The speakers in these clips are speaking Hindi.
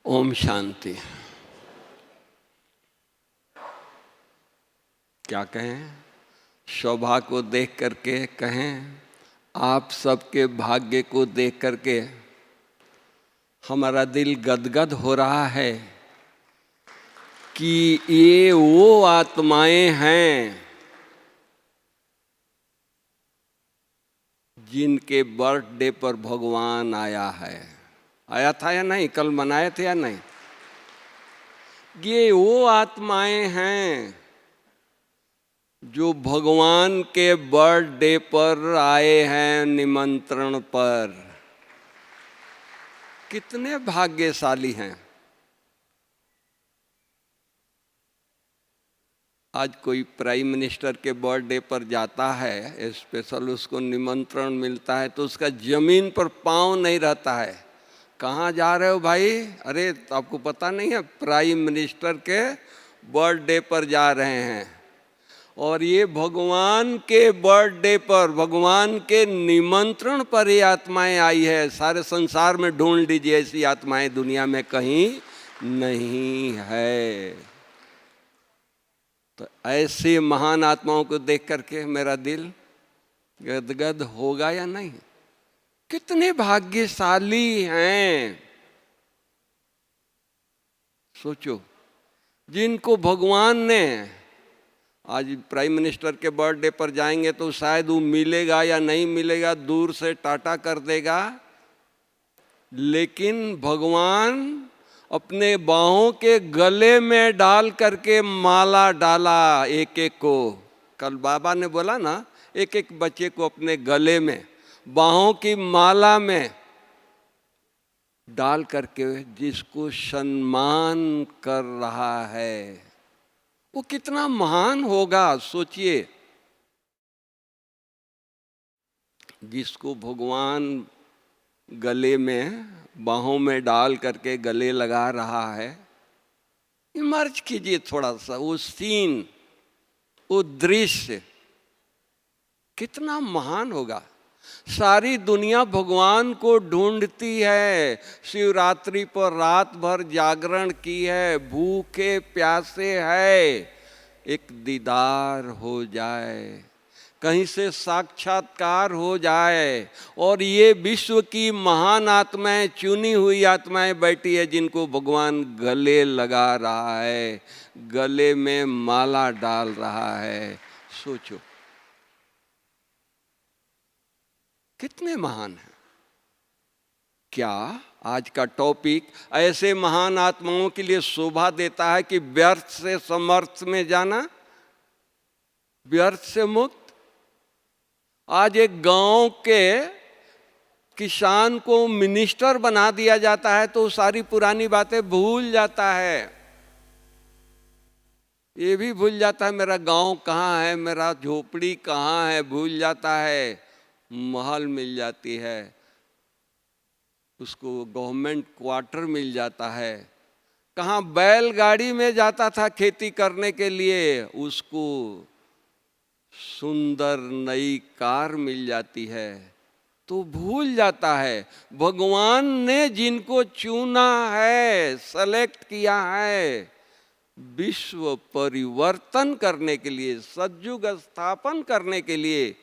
ओम शांति। क्या कहें, शोभा को देख करके कहें, आप सबके भाग्य को देख करके हमारा दिल गदगद हो रहा है कि ये वो आत्माएं हैं जिनके बर्थडे पर भगवान आया है। आया था या नहीं? कल मनाए थे या नहीं? ये वो आत्माएं हैं जो भगवान के बर्थडे पर आए हैं निमंत्रण पर। कितने भाग्यशाली हैं। आज कोई प्राइम मिनिस्टर के बर्थडे पर जाता है, स्पेशल उसको निमंत्रण मिलता है तो उसका जमीन पर पांव नहीं रहता है। कहाँ जा रहे हो भाई? अरे आपको पता नहीं है, प्राइम मिनिस्टर के बर्थडे पर जा रहे हैं। और ये भगवान के बर्थडे पर, भगवान के निमंत्रण पर ये आत्माएं आई है। सारे संसार में ढूंढ लीजिए, ऐसी आत्माएं दुनिया में कहीं नहीं है। तो ऐसे महान आत्माओं को देख करके मेरा दिल गदगद होगा या नहीं? कितने भाग्यशाली हैं। सोचो, जिनको भगवान ने, आज प्राइम मिनिस्टर के बर्थडे पर जाएंगे तो शायद वो मिलेगा या नहीं मिलेगा, दूर से टाटा कर देगा, लेकिन भगवान अपने बाहों के गले में डाल करके माला डाला एक एक को। कल बाबा ने बोला ना, एक एक बच्चे को अपने गले में, बाहों की माला में डाल करके जिसको सम्मान कर रहा है, वो कितना महान होगा। सोचिए, जिसको भगवान गले में, बाहों में डाल करके गले लगा रहा है। इमर्ज कीजिए थोड़ा सा वो सीन, वो दृश्य कितना महान होगा। सारी दुनिया भगवान को ढूंढती है। शिवरात्रि पर रात भर जागरण की है, भूखे प्यासे है, एक दीदार हो जाए, कहीं से साक्षात्कार हो जाए। और ये विश्व की महान आत्माएं, चुनी हुई आत्माएं बैठी है जिनको भगवान गले लगा रहा है, गले में माला डाल रहा है। सोचो कितने महान हैं। क्या आज का टॉपिक ऐसे महान आत्माओं के लिए शोभा देता है कि व्यर्थ से समर्थ में जाना, व्यर्थ से मुक्त। आज एक गांव के किसान को मिनिस्टर बना दिया जाता है तो सारी पुरानी बातें भूल जाता है। ये भी भूल जाता है मेरा गांव कहाँ है, मेरा झोपड़ी कहाँ है, भूल जाता है। महल मिल जाती है उसको, गवर्नमेंट क्वार्टर मिल जाता है। कहाँ बैलगाड़ी में जाता था खेती करने के लिए, उसको सुंदर नई कार मिल जाती है तो भूल जाता है भगवान ने जिनको चुना है, सेलेक्ट किया है विश्व परिवर्तन करने के लिए, सतयुग स्थापन करने के लिए।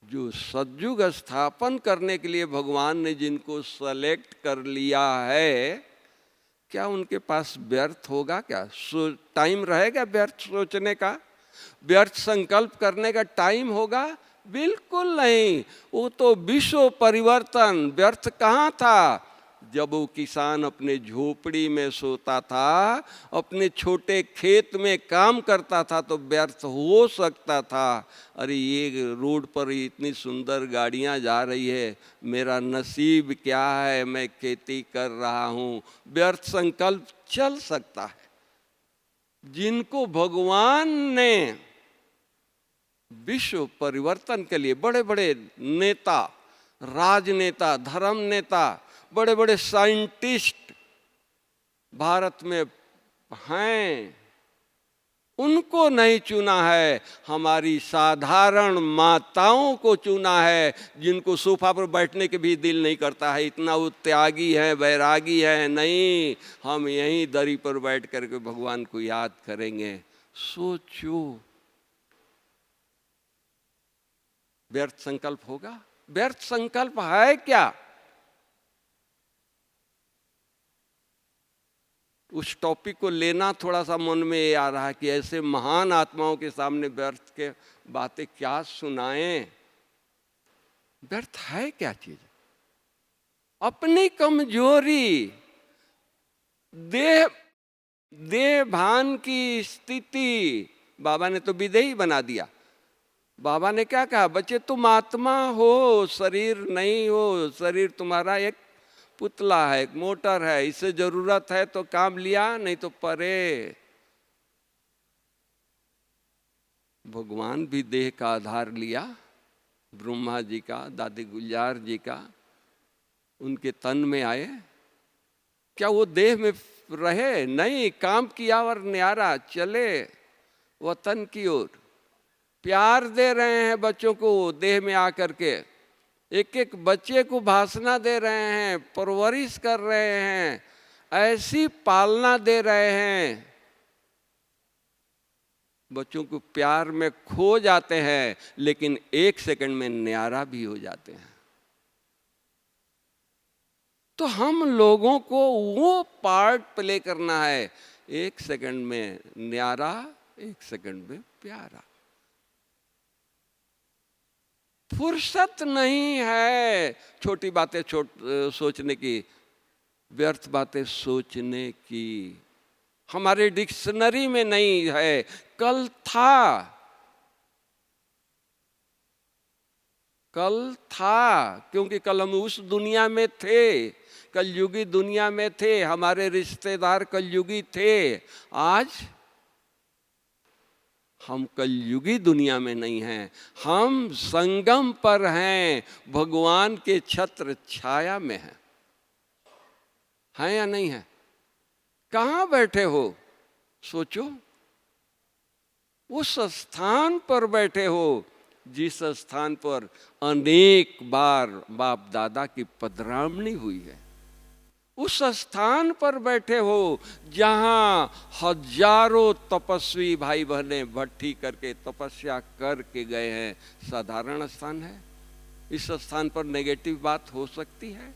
जो सतयुग स्थापन करने के लिए भगवान ने जिनको सेलेक्ट कर लिया है, क्या उनके पास व्यर्थ होगा? क्या टाइम रहेगा व्यर्थ सोचने का, व्यर्थ संकल्प करने का टाइम होगा? बिल्कुल नहीं। वो तो विश्व परिवर्तन। व्यर्थ कहाँ था? जब वो किसान अपने झोपड़ी में सोता था, अपने छोटे खेत में काम करता था तो व्यर्थ हो सकता था। अरे ये रोड पर इतनी सुंदर गाड़ियां जा रही है, मेरा नसीब क्या है, मैं खेती कर रहा हूँ, व्यर्थ संकल्प चल सकता है। जिनको भगवान ने विश्व परिवर्तन के लिए, बड़े बड़े नेता, राजनेता, धर्म नेता, बड़े बड़े साइंटिस्ट भारत में हैं, उनको नहीं चुना है, हमारी साधारण माताओं को चुना है, जिनको सोफा पर बैठने के भी दिल नहीं करता है, इतना वो त्यागी है, वैरागी है। नहीं, हम यहीं दरी पर बैठ करके भगवान को याद करेंगे। सोचो, व्यर्थ संकल्प होगा? व्यर्थ संकल्प है क्या? उस टॉपिक को लेना थोड़ा सा मन में ये आ रहा है कि ऐसे महान आत्माओं के सामने व्यर्थ के बातें क्या सुनाएं। व्यर्थ है क्या चीज? अपनी कमजोरी, देह भान की स्थिति। बाबा ने तो विदेही बना दिया। बाबा ने क्या कहा? बच्चे तुम आत्मा हो, शरीर नहीं हो। शरीर तुम्हारा एक पुतला है, एक मोटर है, इससे जरूरत है तो काम लिया, नहीं तो परे। भगवान भी देह का आधार लिया, ब्रह्मा जी का, दादी गुलजार जी का, उनके तन में आए। क्या वो देह में रहे? नहीं, काम किया और न्यारा चले वतन की ओर। प्यार दे रहे हैं बच्चों को देह में आकर के, एक एक बच्चे को भाषणा दे रहे हैं, परवरिश कर रहे हैं, ऐसी पालना दे रहे हैं। बच्चों को प्यार में खो जाते हैं, लेकिन एक सेकंड में न्यारा भी हो जाते हैं। तो हम लोगों को वो पार्ट प्ले करना है, एक सेकंड में न्यारा, एक सेकंड में प्यारा। फुर्सत नहीं है छोटी बातें सोचने की, व्यर्थ बातें सोचने की। हमारे डिक्शनरी में नहीं है। कल था, क्योंकि कल हम उस दुनिया में थे, कलयुगी दुनिया में थे, हमारे रिश्तेदार कलयुगी थे। आज हम कलयुगी दुनिया में नहीं हैं, हम संगम पर हैं, भगवान के छत्र छाया में हैं। है या नहीं है? कहाँ बैठे हो? सोचो, उस स्थान पर बैठे हो जिस स्थान पर अनेक बार बाप दादा की पधरामणी हुई है। उस स्थान पर बैठे हो जहां हजारों तपस्वी भाई बहने भट्टी करके तपस्या करके गए हैं। साधारण स्थान है? इस स्थान पर नेगेटिव बात हो सकती है?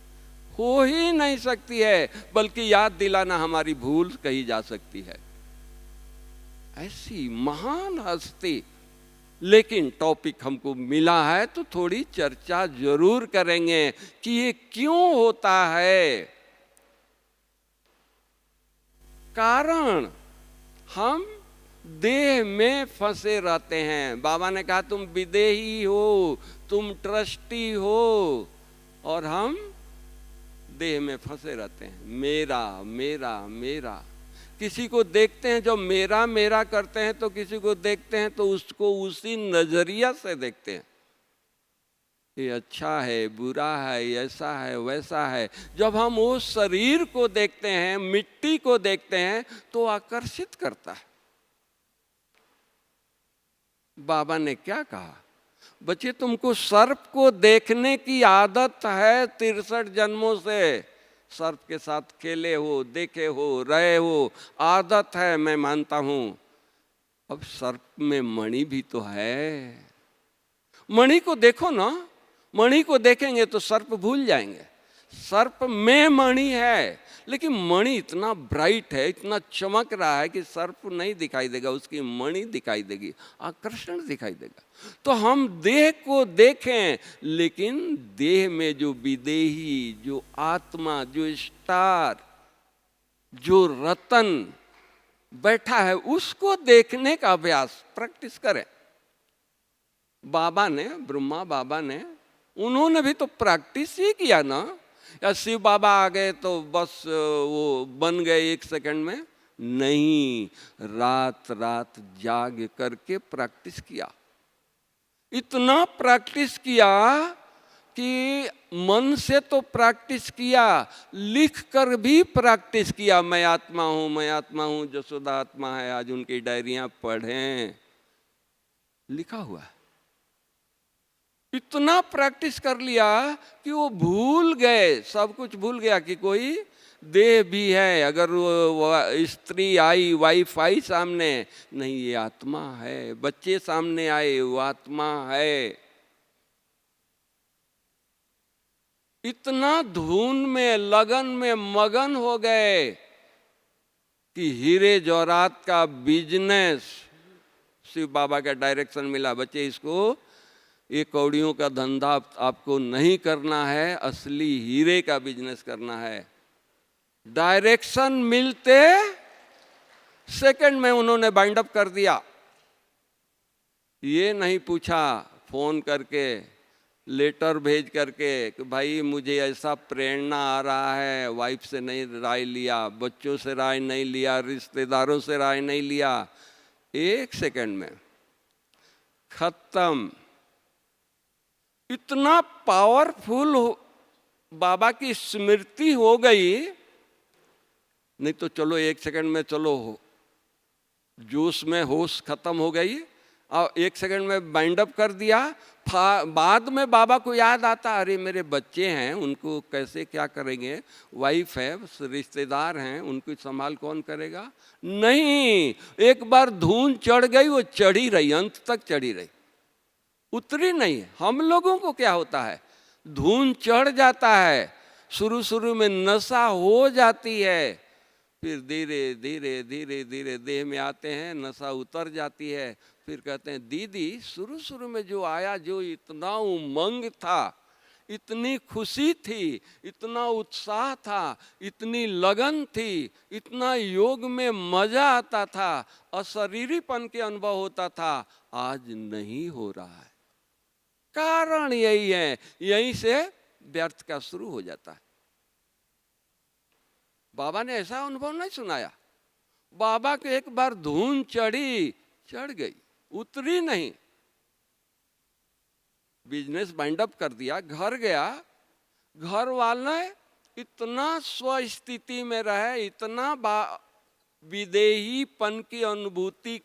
हो ही नहीं सकती है, बल्कि याद दिलाना हमारी भूल कही जा सकती है। ऐसी महान हस्ती। लेकिन टॉपिक हमको मिला है तो थोड़ी चर्चा जरूर करेंगे कि ये क्यों होता है। कारण हम देह में फंसे रहते हैं। बाबा ने कहा तुम विदेही हो, तुम ट्रस्टी हो, और हम देह में फंसे रहते हैं। मेरा मेरा मेरा। किसी को देखते हैं जो मेरा मेरा करते हैं, तो किसी को देखते हैं तो उसको उसी नजरिया से देखते हैं। ये अच्छा है, बुरा है, ऐसा है, वैसा है। जब हम उस शरीर को देखते हैं, मिट्टी को देखते हैं, तो आकर्षित करता है। बाबा ने क्या कहा? बच्चे तुमको सर्प को देखने की आदत है 63 जन्मों से। सर्प के साथ खेले हो, देखे हो, रहे हो, आदत है, मैं मानता हूं। अब सर्प में मणि भी तो है। मणि को देखो ना, मणि को देखेंगे तो सर्प भूल जाएंगे। सर्प में मणि है, लेकिन मणि इतना ब्राइट है, इतना चमक रहा है कि सर्प नहीं दिखाई देगा, उसकी मणि दिखाई देगी, आकर्षण दिखाई देगा। तो हम देह को देखें, लेकिन देह में जो विदेही, जो आत्मा, जो स्टार, जो रतन बैठा है, उसको देखने का अभ्यास प्रैक्टिस करें। बाबा ने, ब्रह्मा बाबा ने, उन्होंने भी तो प्रैक्टिस ही किया ना। या शिव बाबा आ गए तो बस वो बन गए एक सेकंड में? नहीं, रात रात जाग करके प्रैक्टिस किया। इतना प्रैक्टिस किया कि मन से तो प्रैक्टिस किया, लिख कर भी प्रैक्टिस किया। मैं आत्मा हूँ, मैं आत्मा हूँ, जसोदा आत्मा है। आज उनकी डायरियां पढ़ें, लिखा हुआ है। इतना प्रैक्टिस कर लिया कि वो भूल गए, सब कुछ भूल गया कि कोई देह भी है। अगर वो स्त्री आई, वाइफ आई सामने, नहीं ये आत्मा है। बच्चे सामने आए, वो आत्मा है। इतना धुन में, लगन में मगन हो गए कि हीरे जौहरात का बिजनेस, शिव बाबा का डायरेक्शन मिला, बच्चे इसको, ये कौड़ियों का धंधा आपको नहीं करना है, असली हीरे का बिजनेस करना है। डायरेक्शन मिलते सेकंड में उन्होंने बाइंड अप कर दिया। ये नहीं पूछा फोन करके, लेटर भेज करके कि भाई मुझे ऐसा प्रेरणा आ रहा है, वाइफ से नहीं राय लिया, बच्चों से राय नहीं लिया, रिश्तेदारों से राय नहीं लिया। एक सेकंड में खत्म। इतना पावरफुल बाबा की स्मृति हो गई। नहीं तो चलो एक सेकंड में, चलो जोश में होश खत्म हो गई और एक सेकंड में बाइंड अप कर दिया। बाद में बाबा को याद आता, अरे मेरे बच्चे हैं, उनको कैसे क्या करेंगे, वाइफ है, रिश्तेदार हैं, उनको संभाल कौन करेगा। नहीं, एक बार धुन चढ़ गई, वो चढ़ी रही, अंत तक चढ़ी रही, उतरी नहीं। हम लोगों को क्या होता है, धुन चढ़ जाता है, शुरू शुरू में नशा हो जाती है, फिर धीरे धीरे धीरे धीरे देह में आते हैं, नशा उतर जाती है। फिर कहते हैं दीदी शुरू शुरू में जो आया, जो इतना उमंग था, इतनी खुशी थी, इतना उत्साह था, इतनी लगन थी, इतना योग में मजा आता था, अशरीरीपन के अनुभव होता था, आज नहीं हो रहा है। कारण यही है, यहीं से व्यर्थ का शुरू हो जाता है। बाबा ने ऐसा अनुभव नहीं सुनाया। बाबा के एक बार धुन चढ़ी, चढ़ गई, उतरी नहीं। बिजनेस बाइंड अप कर दिया, घर गया, घर वाले इतना स्वस्थिति में रहे, इतना विदेहीपन की अनुभूति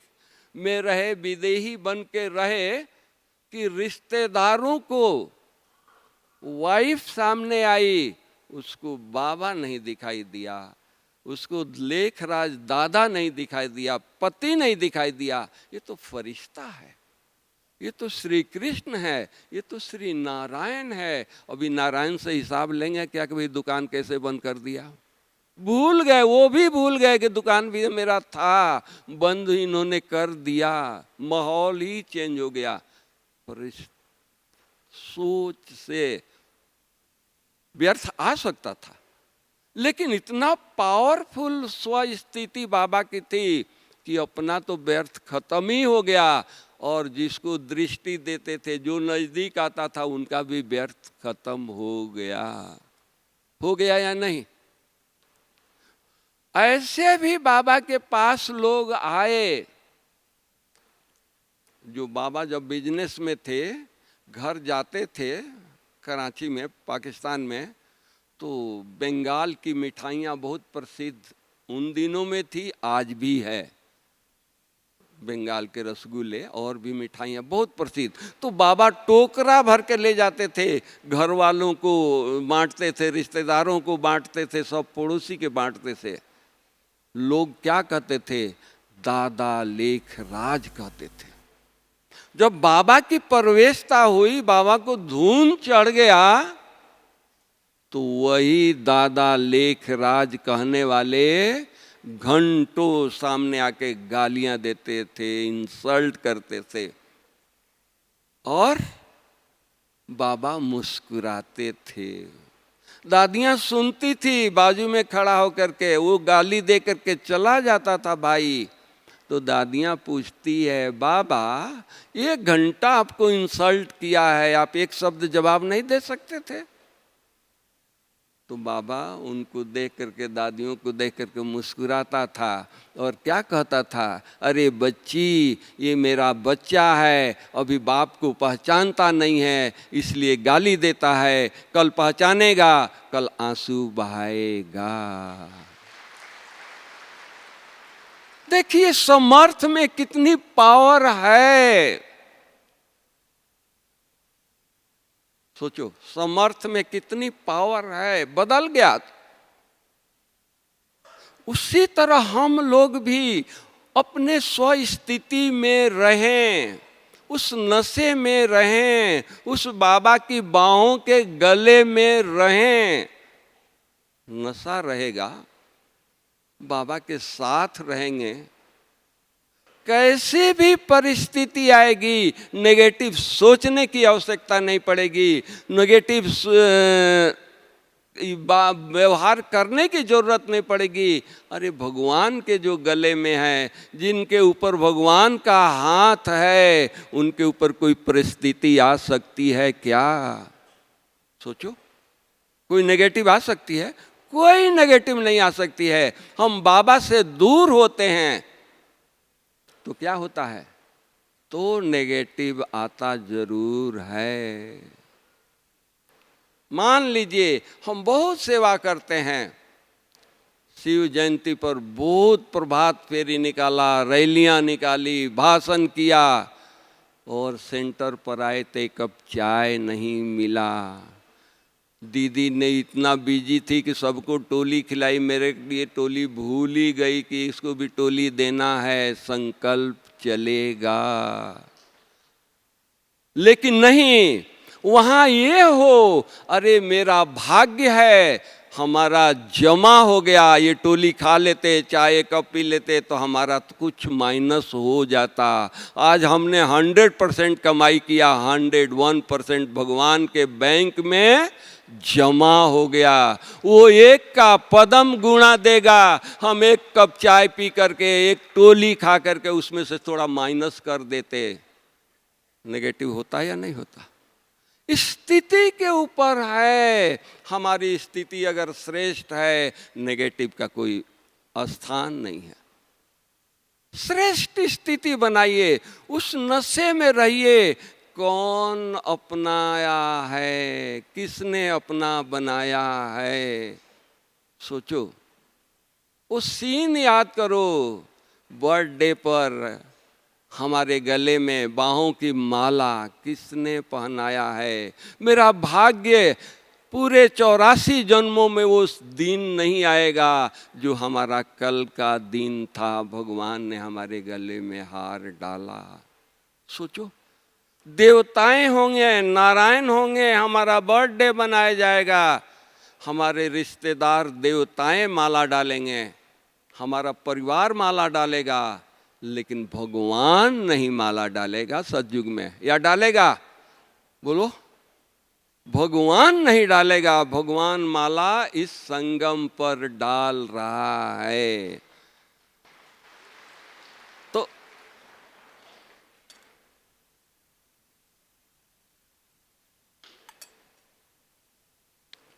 में रहे, विदेही बन के रहे कि रिश्तेदारों को वाइफ सामने आई, उसको बाबा नहीं दिखाई दिया, उसको लेखराज दादा नहीं दिखाई दिया, पति नहीं दिखाई दिया। ये तो फरिश्ता है, ये तो श्री कृष्ण है, ये तो श्री नारायण है। अभी नारायण से हिसाब लेंगे क्या कि भाई दुकान कैसे बंद कर दिया। भूल गए, वो भी भूल गए कि दुकान भी मेरा था, बंद इन्होंने कर दिया, माहौल ही चेंज हो गया। पर सोच से व्यर्थ आ सकता था, लेकिन इतना पावरफुल स्वस्थिति बाबा की थी कि अपना तो व्यर्थ खत्म ही हो गया, और जिसको दृष्टि देते थे, जो नजदीक आता था, उनका भी व्यर्थ खत्म हो गया। हो गया या नहीं? ऐसे भी बाबा के पास लोग आए, जो बाबा जब बिजनेस में थे, घर जाते थे कराची में, पाकिस्तान में, तो बंगाल की मिठाइयाँ बहुत प्रसिद्ध उन दिनों में थी, आज भी है। बंगाल के रसगुल्ले और भी मिठाइयाँ बहुत प्रसिद्ध। तो बाबा टोकरा भर के ले जाते थे, घर वालों को बांटते थे, रिश्तेदारों को बांटते थे, सब पड़ोसी के बांटते थे। लोग क्या कहते थे? दादा लेखराज कहते थे। जब बाबा की प्रवेशता हुई, बाबा को धुन चढ़ गया, तो वही दादा लेखराज कहने वाले घंटों सामने आके गालियां देते थे, इंसल्ट करते थे, और बाबा मुस्कुराते थे। दादियां सुनती थी, बाजू में खड़ा होकर के, वो गाली दे करके चला जाता था भाई, तो दादियां पूछती है, बाबा 1 घंटा आपको इंसल्ट किया है, आप एक शब्द जवाब नहीं दे सकते थे? तो बाबा उनको देख करके, दादियों को देख करके मुस्कुराता था और क्या कहता था, अरे बच्ची, ये मेरा बच्चा है, अभी बाप को पहचानता नहीं है इसलिए गाली देता है, कल पहचानेगा, कल आंसू बहाएगा। देखिए समर्थ में कितनी पावर है। सोचो समर्थ में कितनी पावर है, बदल गया। उसी तरह हम लोग भी अपने स्व स्थिति में रहें, उस नशे में रहें, उस बाबा की बाहों के गले में रहें। नशा रहेगा, बाबा के साथ रहेंगे, कैसी भी परिस्थिति आएगी नेगेटिव सोचने की आवश्यकता नहीं पड़ेगी, नेगेटिव व्यवहार करने की जरूरत नहीं पड़ेगी। अरे भगवान के जो गले में है, जिनके ऊपर भगवान का हाथ है, उनके ऊपर कोई परिस्थिति आ सकती है क्या? सोचो, कोई नेगेटिव आ सकती है? कोई नेगेटिव नहीं आ सकती है। हम बाबा से दूर होते हैं तो क्या होता है? तो नेगेटिव आता जरूर है। मान लीजिए हम बहुत सेवा करते हैं, शिव जयंती पर बहुत प्रभात फेरी निकाला, रैलियां निकाली, भाषण किया, और सेंटर पर आए तो एक कप चाय नहीं मिला। दीदी ने इतना बिजी थी कि सबको टोली खिलाई, मेरे लिए टोली भूल ही गई कि इसको भी टोली देना है, संकल्प चलेगा। लेकिन नहीं, वहां ये हो, अरे मेरा भाग्य है, हमारा जमा हो गया, ये टोली खा लेते, चाय कप पी लेते तो हमारा तो कुछ माइनस हो जाता। आज हमने 100% कमाई किया, 101% भगवान के बैंक में जमा हो गया। वो एक का पदम गुणा देगा। हम एक कप चाय पी करके, एक टोली खा करके उसमें से थोड़ा माइनस कर देते, नेगेटिव होता या नहीं होता? स्थिति के ऊपर है। हमारी स्थिति अगर श्रेष्ठ है, नेगेटिव का कोई स्थान नहीं है। श्रेष्ठ स्थिति बनाइए, उस नशे में रहिए। कौन अपनाया है, किसने अपना बनाया है? सोचो, वो सीन याद करो, बर्थडे पर हमारे गले में बाहों की माला किसने पहनाया है? मेरा भाग्य पूरे 84 जन्मों में वो दिन नहीं आएगा जो हमारा कल का दिन था, भगवान ने हमारे गले में हार डाला। सोचो, देवताएं होंगे, नारायण होंगे, हमारा बर्थडे मनाया जाएगा, हमारे रिश्तेदार देवताएं माला डालेंगे, हमारा परिवार माला डालेगा, लेकिन भगवान नहीं माला डालेगा सतयुग में। या डालेगा? बोलो। भगवान नहीं डालेगा। भगवान माला इस संगम पर डाल रहा है।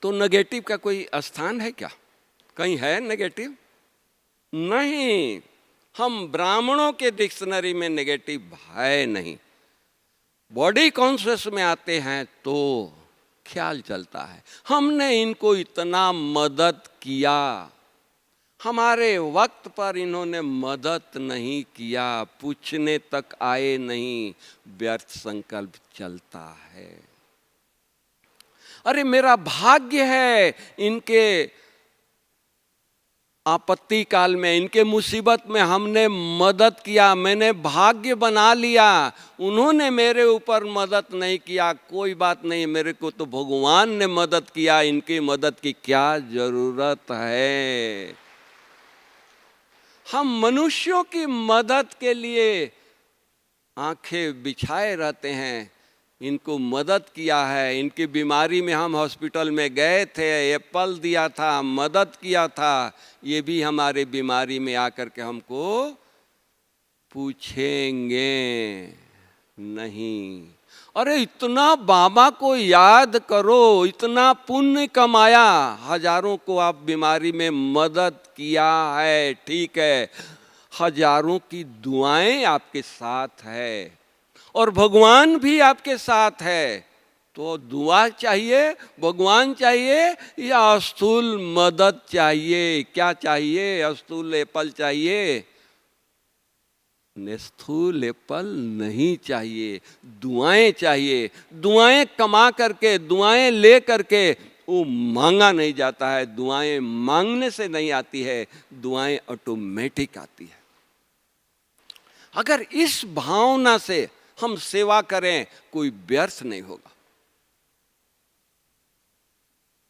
तो नेगेटिव का कोई स्थान है क्या? कहीं है नेगेटिव? नहीं। हम ब्राह्मणों के डिक्शनरी में नेगेटिव है नहीं। बॉडी कॉन्शियस में आते हैं तो ख्याल चलता है, हमने इनको इतना मदद किया, हमारे वक्त पर इन्होंने मदद नहीं किया, पूछने तक आए नहीं, व्यर्थ संकल्प चलता है। अरे मेरा भाग्य है, इनके आपत्ति काल में, इनके मुसीबत में हमने मदद किया, मैंने भाग्य बना लिया, उन्होंने मेरे ऊपर मदद नहीं किया, कोई बात नहीं, मेरे को तो भगवान ने मदद किया, इनकी मदद की क्या जरूरत है? हम मनुष्यों की मदद के लिए आंखें बिछाए रहते हैं। इनको मदद किया है, इनकी बीमारी में हम हॉस्पिटल में गए थे, एप्पल दिया था, मदद किया था, ये भी हमारे बीमारी में आकर के हमको पूछेंगे नहीं। अरे इतना बाबा को याद करो, इतना पुण्य कमाया, हजारों को आप बीमारी में मदद किया है, ठीक है, हजारों की दुआएं आपके साथ है और भगवान भी आपके साथ है। तो दुआ चाहिए, भगवान चाहिए या स्थूल मदद चाहिए? क्या चाहिए? स्थूल एप्पल चाहिए? स्थूल एप्पल नहीं चाहिए, दुआएं चाहिए। दुआएं कमा करके, दुआएं ले करके वो मांगा नहीं जाता है, दुआएं मांगने से नहीं आती है, दुआएं ऑटोमेटिक आती है। अगर इस भावना से हम सेवा करें, कोई व्यर्थ नहीं होगा।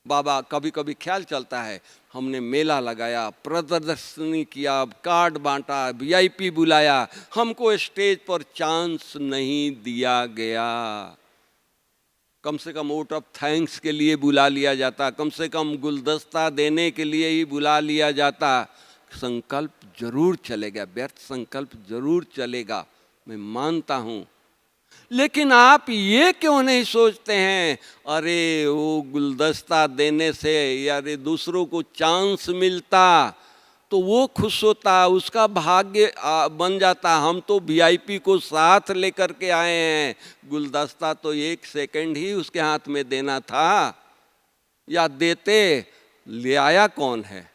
बाबा कभी कभी ख्याल चलता है, हमने मेला लगाया, प्रदर्शनी किया, कार्ड बांटा, वीआईपी बुलाया, हमको स्टेज पर चांस नहीं दिया गया। कम से कम वोट ऑफ थैंक्स के लिए बुला लिया जाता, कम से कम गुलदस्ता देने के लिए ही बुला लिया जाता। संकल्प जरूर चलेगा, व्यर्थ संकल्प जरूर चलेगा, मैं मानता हूं। लेकिन आप ये क्यों नहीं सोचते हैं, अरे वो गुलदस्ता देने से यार दूसरों को चांस मिलता तो वो खुश होता, उसका भाग्य बन जाता। हम तो वीआईपी को साथ लेकर के आए हैं, गुलदस्ता तो 1 सेकंड ही उसके हाथ में देना था, या देते। ले आया कौन है,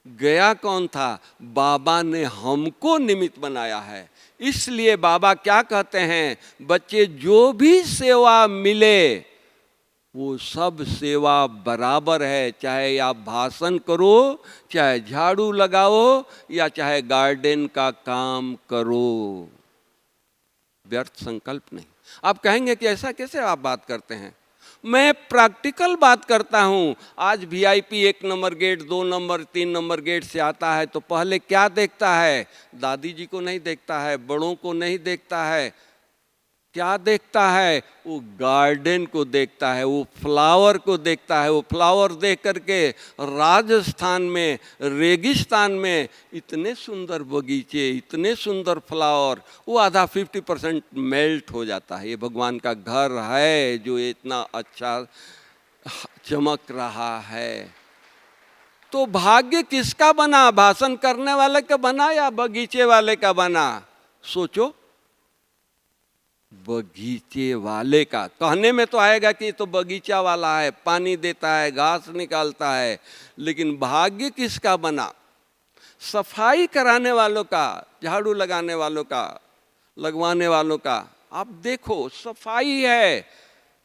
गया कौन था? बाबा ने हमको निमित्त बनाया है। इसलिए बाबा क्या कहते हैं, बच्चे जो भी सेवा मिले वो सब सेवा बराबर है, चाहे आप भाषण करो, चाहे झाड़ू लगाओ, या चाहे गार्डन का काम करो, व्यर्थ संकल्प नहीं। आप कहेंगे कि ऐसा कैसे आप बात करते हैं? मैं प्रैक्टिकल बात करता हूं। आज VIP 1 number gate, 2 number, 3 number gate से आता है तो पहले क्या देखता है? दादी जी को नहीं देखता है, बड़ों को नहीं देखता है, क्या देखता है? वो गार्डन को देखता है, वो फ्लावर को देखता है। वो फ्लावर देख करके राजस्थान में, रेगिस्तान में इतने सुंदर बगीचे, इतने सुंदर फ्लावर, वो आधा 50% मेल्ट हो जाता है। ये भगवान का घर है जो इतना अच्छा चमक रहा है। तो भाग्य किसका बना? भाषण करने वाले का बना या बगीचे वाले का बना? सोचो, बगीचे वाले का। कहने में तो आएगा कि तो बगीचा वाला है, पानी देता है, घास निकालता है, लेकिन भाग्य किसका बना? सफाई कराने वालों का, झाड़ू लगाने वालों का, लगवाने वालों का। आप देखो, सफाई है,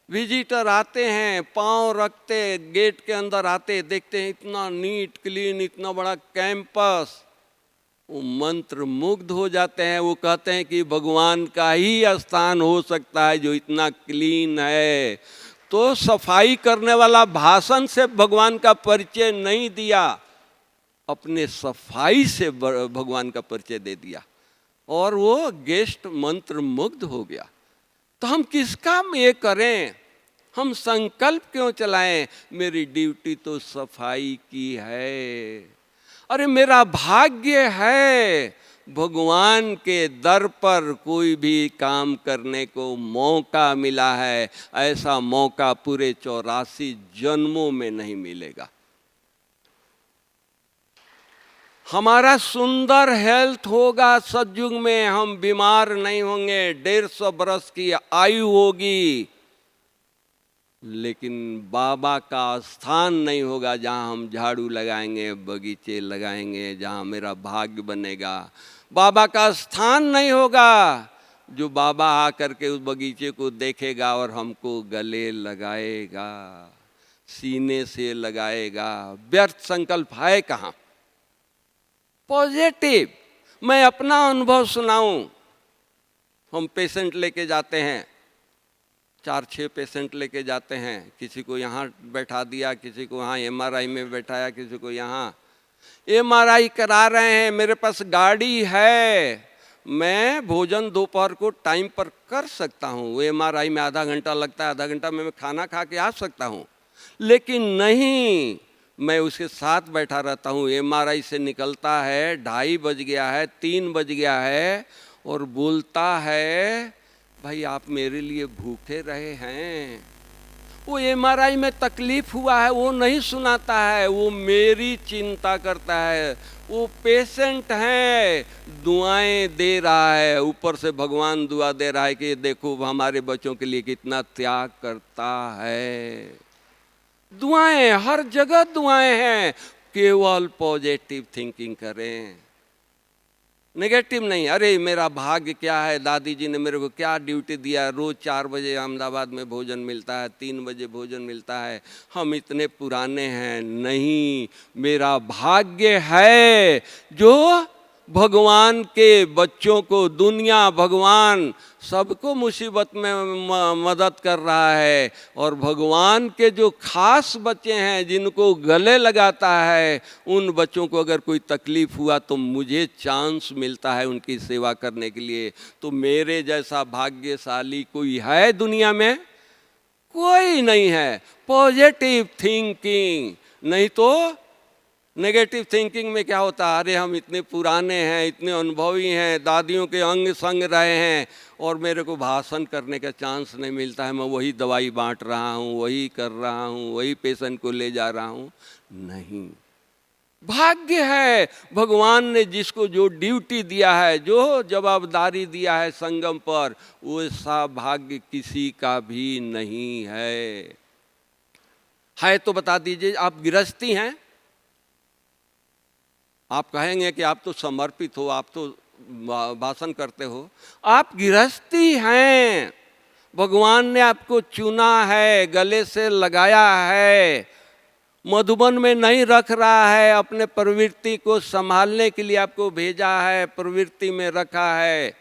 विजिटर आते हैं, पांव रखते, गेट के अंदर आते, देखते हैं इतना नीट क्लीन, इतना बड़ा कैंपस, वो मंत्र मुग्ध हो जाते हैं। वो कहते हैं कि भगवान का ही स्थान हो सकता है जो इतना क्लीन है। तो सफाई करने वाला भाषण से भगवान का परिचय नहीं दिया, अपने सफाई से भगवान का परिचय दे दिया और वो गेस्ट मंत्र मुग्ध हो गया। तो हम किसका ये करें? हम संकल्प क्यों चलाएं? मेरी ड्यूटी तो सफाई की है। अरे मेरा भाग्य है, भगवान के दर पर कोई भी काम करने को मौका मिला है। ऐसा मौका पूरे 84 जन्मों में नहीं मिलेगा। हमारा सुंदर हेल्थ होगा सतयुग में, हम बीमार नहीं होंगे, 150 बरस की आयु होगी, लेकिन बाबा का स्थान नहीं होगा जहाँ हम झाड़ू लगाएंगे, बगीचे लगाएंगे, जहाँ मेरा भाग्य बनेगा। बाबा का स्थान नहीं होगा जो बाबा आकर के उस बगीचे को देखेगा और हमको गले लगाएगा, सीने से लगाएगा। व्यर्थ संकल्प है कहाँ? पॉजिटिव। मैं अपना अनुभव सुनाऊं। हम पेशेंट लेके जाते हैं, 4-6 पेशेंट लेके जाते हैं, किसी को यहाँ बैठा दिया, किसी को यहाँ एमआरआई में बैठाया, किसी को यहाँ एमआरआई करा रहे हैं। मेरे पास गाड़ी है, मैं भोजन दोपहर को टाइम पर कर सकता हूँ। एमआरआई में आधा घंटा लगता है, आधा घंटा में मैं खाना खा के आ सकता हूँ, लेकिन नहीं, मैं उसके साथ बैठा रहता हूँ। एमआरआई से निकलता है, 2:30 बज गया है, 3 बज गया है, और बोलता है भाई आप मेरे लिए भूखे रहे हैं। वो एमआरआई में तकलीफ हुआ है वो नहीं सुनाता है, वो मेरी चिंता करता है। वो पेशेंट है, दुआएं दे रहा है, ऊपर से भगवान दुआ दे रहा है कि देखो हमारे बच्चों के लिए कितना त्याग करता है। दुआएं, हर जगह दुआएं हैं। केवल पॉजिटिव थिंकिंग करें, नेगेटिव नहीं। अरे मेरा भाग्य क्या है, दादी जी ने मेरे को क्या ड्यूटी दिया, रोज 4 बजे अहमदाबाद में भोजन मिलता है, 3 बजे भोजन मिलता है, हम इतने पुराने हैं। नहीं, मेरा भाग्य है जो भगवान के बच्चों को, दुनिया भगवान सबको मुसीबत में मदद कर रहा है। और भगवान के जो खास बच्चे हैं जिनको गले लगाता है, उन बच्चों को अगर कोई तकलीफ हुआ तो मुझे चांस मिलता है उनकी सेवा करने के लिए। तो मेरे जैसा भाग्यशाली कोई है दुनिया में? कोई नहीं है। पॉजिटिव थिंकिंग, नहीं तो नेगेटिव थिंकिंग में क्या होता है, अरे हम इतने पुराने हैं, इतने अनुभवी हैं, दादियों के अंग संग रहे हैं और मेरे को भाषण करने का चांस नहीं मिलता है, मैं वही दवाई बांट रहा हूँ, वही कर रहा हूँ, वही पेशेंट को ले जा रहा हूँ। नहीं, भाग्य है भगवान ने जिसको जो ड्यूटी दिया है, जो जवाबदारी दिया है संगम पर, वो सा भाग्य किसी का भी नहीं है तो बता दीजिए। आप गृहस्थी हैं, आप कहेंगे कि आप तो समर्पित हो, आप तो भाषण करते हो। आप गृहस्थी हैं, भगवान ने आपको चुना है, गले से लगाया है, मधुबन में नहीं रख रहा है, अपने प्रवृत्ति को संभालने के लिए आपको भेजा है, प्रवृत्ति में रखा है।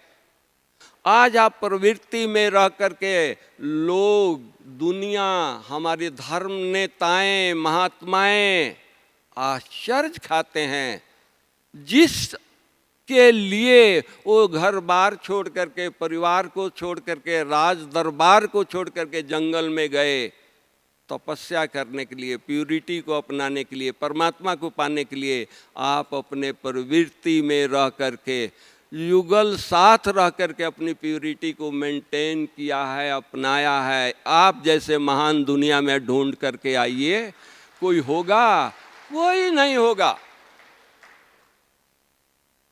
आज आप प्रवृत्ति में रह करके लोग, दुनिया, हमारे धर्म नेताएं, महात्माएं आश्चर्य खाते हैं। जिस के लिए वो घर बार छोड़ करके, परिवार को छोड़ करके, राज दरबार को छोड़ करके जंगल में गए तपस्या करने के लिए, प्यूरिटी को अपनाने के लिए, परमात्मा को पाने के लिए, आप अपने प्रवृत्ति में रह करके, युगल साथ रह करके अपनी प्यूरिटी को मेंटेन किया है, अपनाया है। आप जैसे महान दुनिया में ढूंढ करके आइए, कोई होगा? कोई नहीं होगा।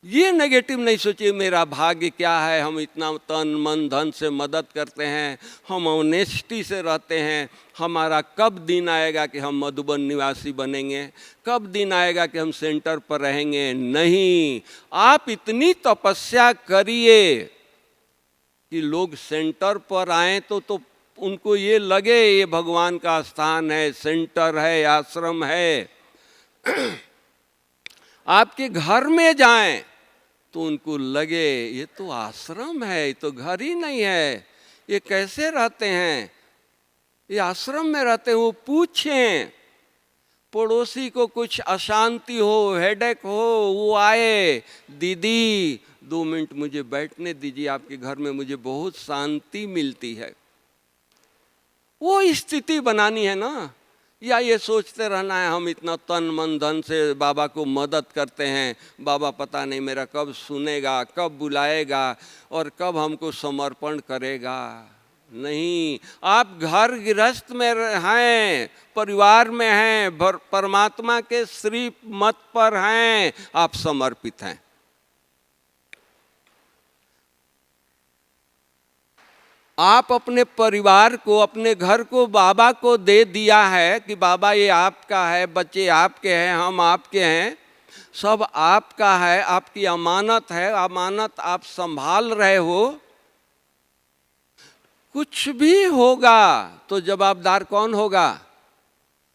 ये नेगेटिव नहीं सोचिए मेरा भाग्य क्या है, हम इतना तन मन धन से मदद करते हैं, हम ऑनेस्टी से रहते हैं, हमारा कब दिन आएगा कि हम मधुबन निवासी बनेंगे, कब दिन आएगा कि हम सेंटर पर रहेंगे। नहीं, आप इतनी तपस्या करिए कि लोग सेंटर पर आएँ तो उनको ये लगे ये भगवान का स्थान है, सेंटर है, आश्रम है। आपके घर में जाएं तो उनको लगे ये तो आश्रम है, ये तो घर ही नहीं है, ये कैसे रहते हैं, ये आश्रम में रहते हैं। वो पूछें, पड़ोसी को कुछ अशांति हो, हेडेक हो, वो आए, दीदी 2 मिनट मुझे बैठने दीजिए, आपके घर में मुझे बहुत शांति मिलती है। वो स्थिति बनानी है ना, या ये सोचते रहना है हम इतना तन मन धन से बाबा को मदद करते हैं, बाबा पता नहीं मेरा कब सुनेगा, कब बुलाएगा और कब हमको समर्पण करेगा। नहीं, आप घर गृहस्थ में हैं, परिवार में हैं, परमात्मा के श्री मत पर हैं, आप समर्पित हैं। आप अपने परिवार को, अपने घर को बाबा को दे दिया है कि बाबा ये आपका है, बच्चे आपके हैं, हम आपके हैं, सब आपका है, आपकी अमानत है, अमानत आप संभाल रहे हो। कुछ भी होगा तो जवाबदार कौन होगा?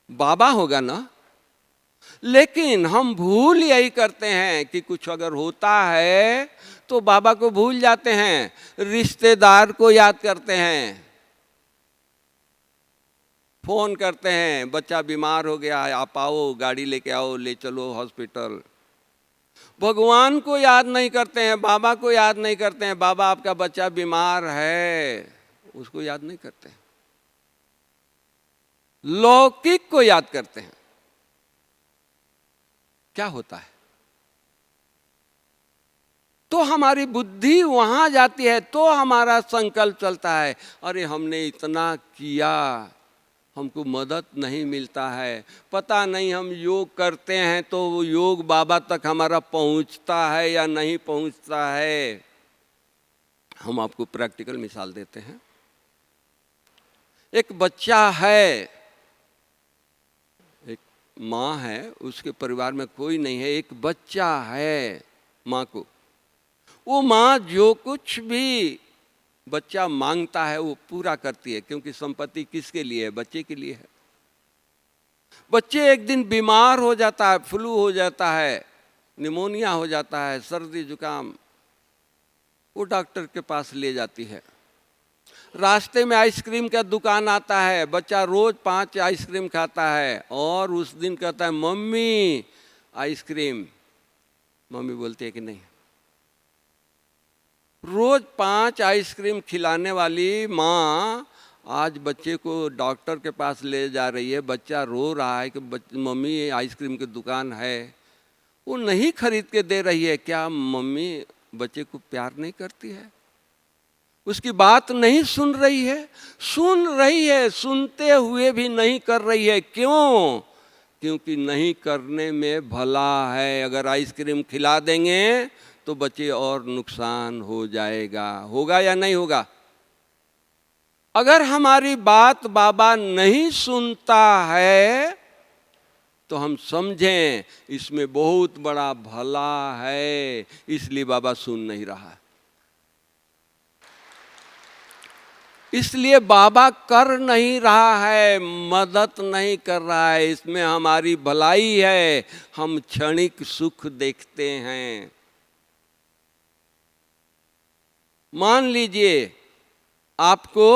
बाबा होगा ना। लेकिन हम भूल यही करते हैं कि कुछ अगर होता है तो बाबा को भूल जाते हैं, रिश्तेदार को याद करते हैं, फोन करते हैं, बच्चा बीमार हो गया है, आप आओ, गाड़ी लेके आओ, ले चलो हॉस्पिटल। भगवान को याद नहीं करते हैं, बाबा को याद नहीं करते हैं। बाबा आपका बच्चा बीमार है, उसको याद नहीं करते हैं। लौकिक को याद करते हैं। क्या होता है? तो हमारी बुद्धि वहाँ जाती है, तो हमारा संकल्प चलता है, अरे हमने इतना किया, हमको मदद नहीं मिलता है, पता नहीं हम योग करते हैं तो वो योग बाबा तक हमारा पहुँचता है या नहीं पहुँचता है। हम आपको प्रैक्टिकल मिसाल देते हैं। एक बच्चा है, एक माँ है, उसके परिवार में कोई नहीं है, एक बच्चा है माँ को। वो माँ जो कुछ भी बच्चा मांगता है वो पूरा करती है, क्योंकि संपत्ति किसके लिए है? बच्चे के लिए है। बच्चे एक दिन बीमार हो जाता है, फ्लू हो जाता है, निमोनिया हो जाता है, सर्दी जुकाम, वो डॉक्टर के पास ले जाती है। रास्ते में आइसक्रीम का दुकान आता है, बच्चा रोज 5 आइसक्रीम खाता है और उस दिन कहता है मम्मी आइसक्रीम। मम्मी बोलती है कि नहीं। रोज 5 आइसक्रीम खिलाने वाली माँ आज बच्चे को डॉक्टर के पास ले जा रही है। बच्चा रो रहा है कि मम्मी आइसक्रीम की दुकान है, वो नहीं खरीद के दे रही है। क्या मम्मी बच्चे को प्यार नहीं करती है? उसकी बात नहीं सुन रही है? सुन रही है, सुनते हुए भी नहीं कर रही है। क्यों? क्योंकि नहीं करने में भला है। अगर आइसक्रीम खिला देंगे तो बच्चे और नुकसान हो जाएगा। होगा या नहीं होगा? अगर हमारी बात बाबा नहीं सुनता है तो हम समझें इसमें बहुत बड़ा भला है, इसलिए बाबा सुन नहीं रहा। इसलिए बाबा कर नहीं रहा है, मदद नहीं कर रहा है। इसमें हमारी भलाई है, हम क्षणिक सुख देखते हैं। मान लीजिए आपको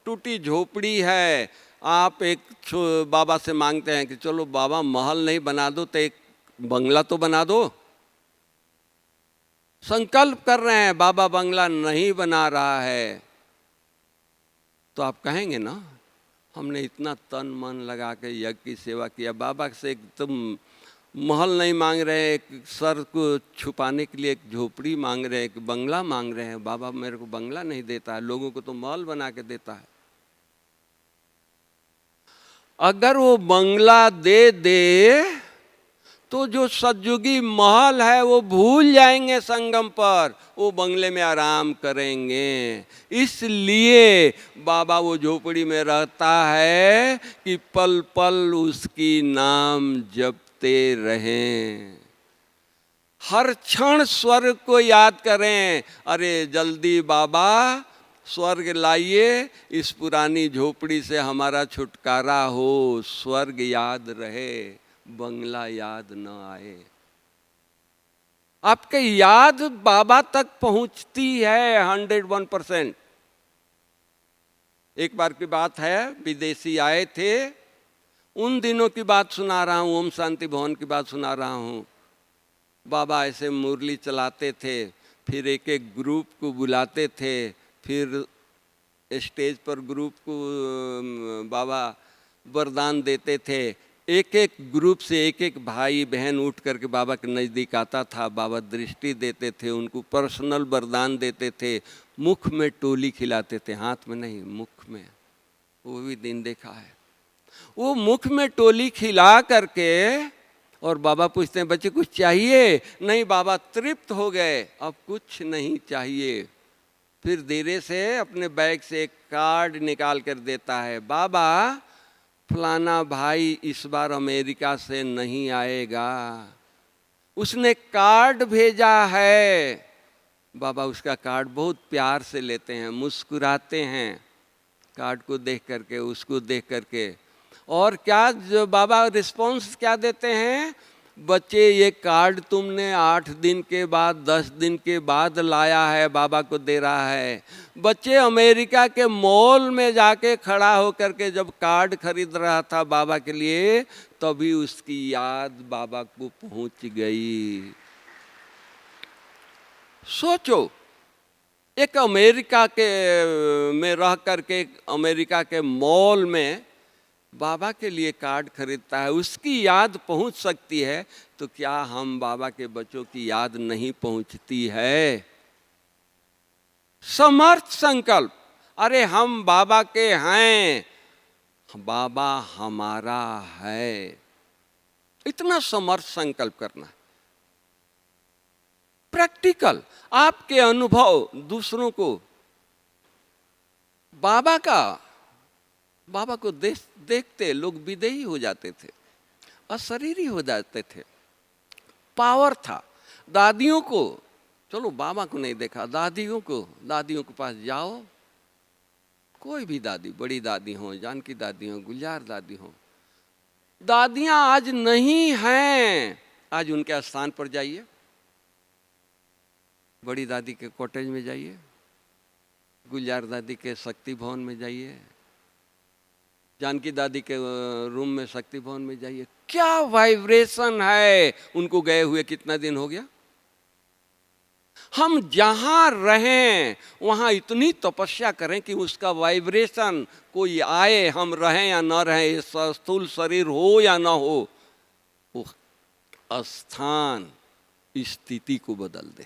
टूटी झोपड़ी है, आप एक बाबा से मांगते हैं कि चलो बाबा महल नहीं बना दो तो एक बंगला तो बना दो। संकल्प कर रहे हैं, बाबा बंगला नहीं बना रहा है, तो आप कहेंगे ना हमने इतना तन मन लगा के यज्ञ की सेवा किया, बाबा से एकदम महल नहीं मांग रहे हैं, एक सर को छुपाने के लिए एक झोपड़ी मांग रहे हैं, एक बंगला मांग रहे हैं। बाबा मेरे को बंगला नहीं देता है, लोगों को तो महल बना के देता है। अगर वो बंगला दे दे तो जो सतयुगी महल है वो भूल जाएंगे संगम पर, वो बंगले में आराम करेंगे। इसलिए बाबा वो झोपड़ी में रहता है कि पल पल उसकी नाम जपते रहें, हर क्षण स्वर्ग को याद करें। अरे जल्दी बाबा स्वर्ग लाइए, इस पुरानी झोपड़ी से हमारा छुटकारा हो, स्वर्ग याद रहे, बंगला याद न आए। आपके याद बाबा तक पहुंचती है 101%। एक बार की बात है, विदेशी आए थे, उन दिनों की बात सुना रहा हूँ, ओम शांति भवन की बात सुना रहा हूँ। बाबा ऐसे मुरली चलाते थे, फिर एक एक ग्रुप को बुलाते थे, फिर स्टेज पर ग्रुप को बाबा वरदान देते थे। एक एक ग्रुप से एक एक भाई बहन उठ करके बाबा के नज़दीक आता था, बाबा दृष्टि देते थे, उनको पर्सनल वरदान देते थे, मुख में टोली खिलाते थे, हाथ में नहीं, मुख में। वो भी दिन देखा है। वो मुख में टोली खिला करके और बाबा पूछते हैं बच्चे कुछ चाहिए? नहीं बाबा तृप्त हो गए, अब कुछ नहीं चाहिए। फिर धीरे से अपने बैग से एक कार्ड निकाल कर देता है, बाबा फलाना भाई इस बार अमेरिका से नहीं आएगा, उसने कार्ड भेजा है। बाबा उसका कार्ड बहुत प्यार से लेते हैं, मुस्कुराते हैं कार्ड को देख करके, उसको देख करके। और क्या जो बाबा रिस्पॉन्स क्या देते हैं? बच्चे ये कार्ड तुमने 8 दिन के बाद 10 दिन के बाद लाया है, बाबा को दे रहा है। बच्चे अमेरिका के मॉल में जाके खड़ा होकर के जब कार्ड खरीद रहा था बाबा के लिए, तभी उसकी याद बाबा को पहुंच गई। सोचो, एक अमेरिका के में रह करके अमेरिका के मॉल में बाबा के लिए कार्ड खरीदता है, उसकी याद पहुंच सकती है, तो क्या हम बाबा के बच्चों की याद नहीं पहुंचती है? समर्थ संकल्प, अरे हम बाबा के हैं, बाबा हमारा है, इतना समर्थ संकल्प करना। प्रैक्टिकल, आपके अनुभव दूसरों को बाबा को देखते लोग विदेही हो जाते थे, अशरीरी हो जाते थे। पावर था। दादियों को, चलो बाबा को नहीं देखा, दादियों के पास जाओ, कोई भी दादी, बड़ी दादी हो, जानकी दादी हो, गुलजार दादी हो, दादियां आज नहीं हैं, आज उनके स्थान पर जाइए, बड़ी दादी के कॉटेज में जाइए, गुलजार दादी के शक्ति भवन में जाइए, जानकी दादी के रूम में शक्ति भवन में जाइए, क्या वाइब्रेशन है। उनको गए हुए कितना दिन हो गया। हम जहां रहें वहां इतनी तपस्या करें कि उसका वाइब्रेशन, कोई आए, हम रहें या ना रहें, स्थूल शरीर हो या ना हो, वो स्थान स्थिति को बदल दे।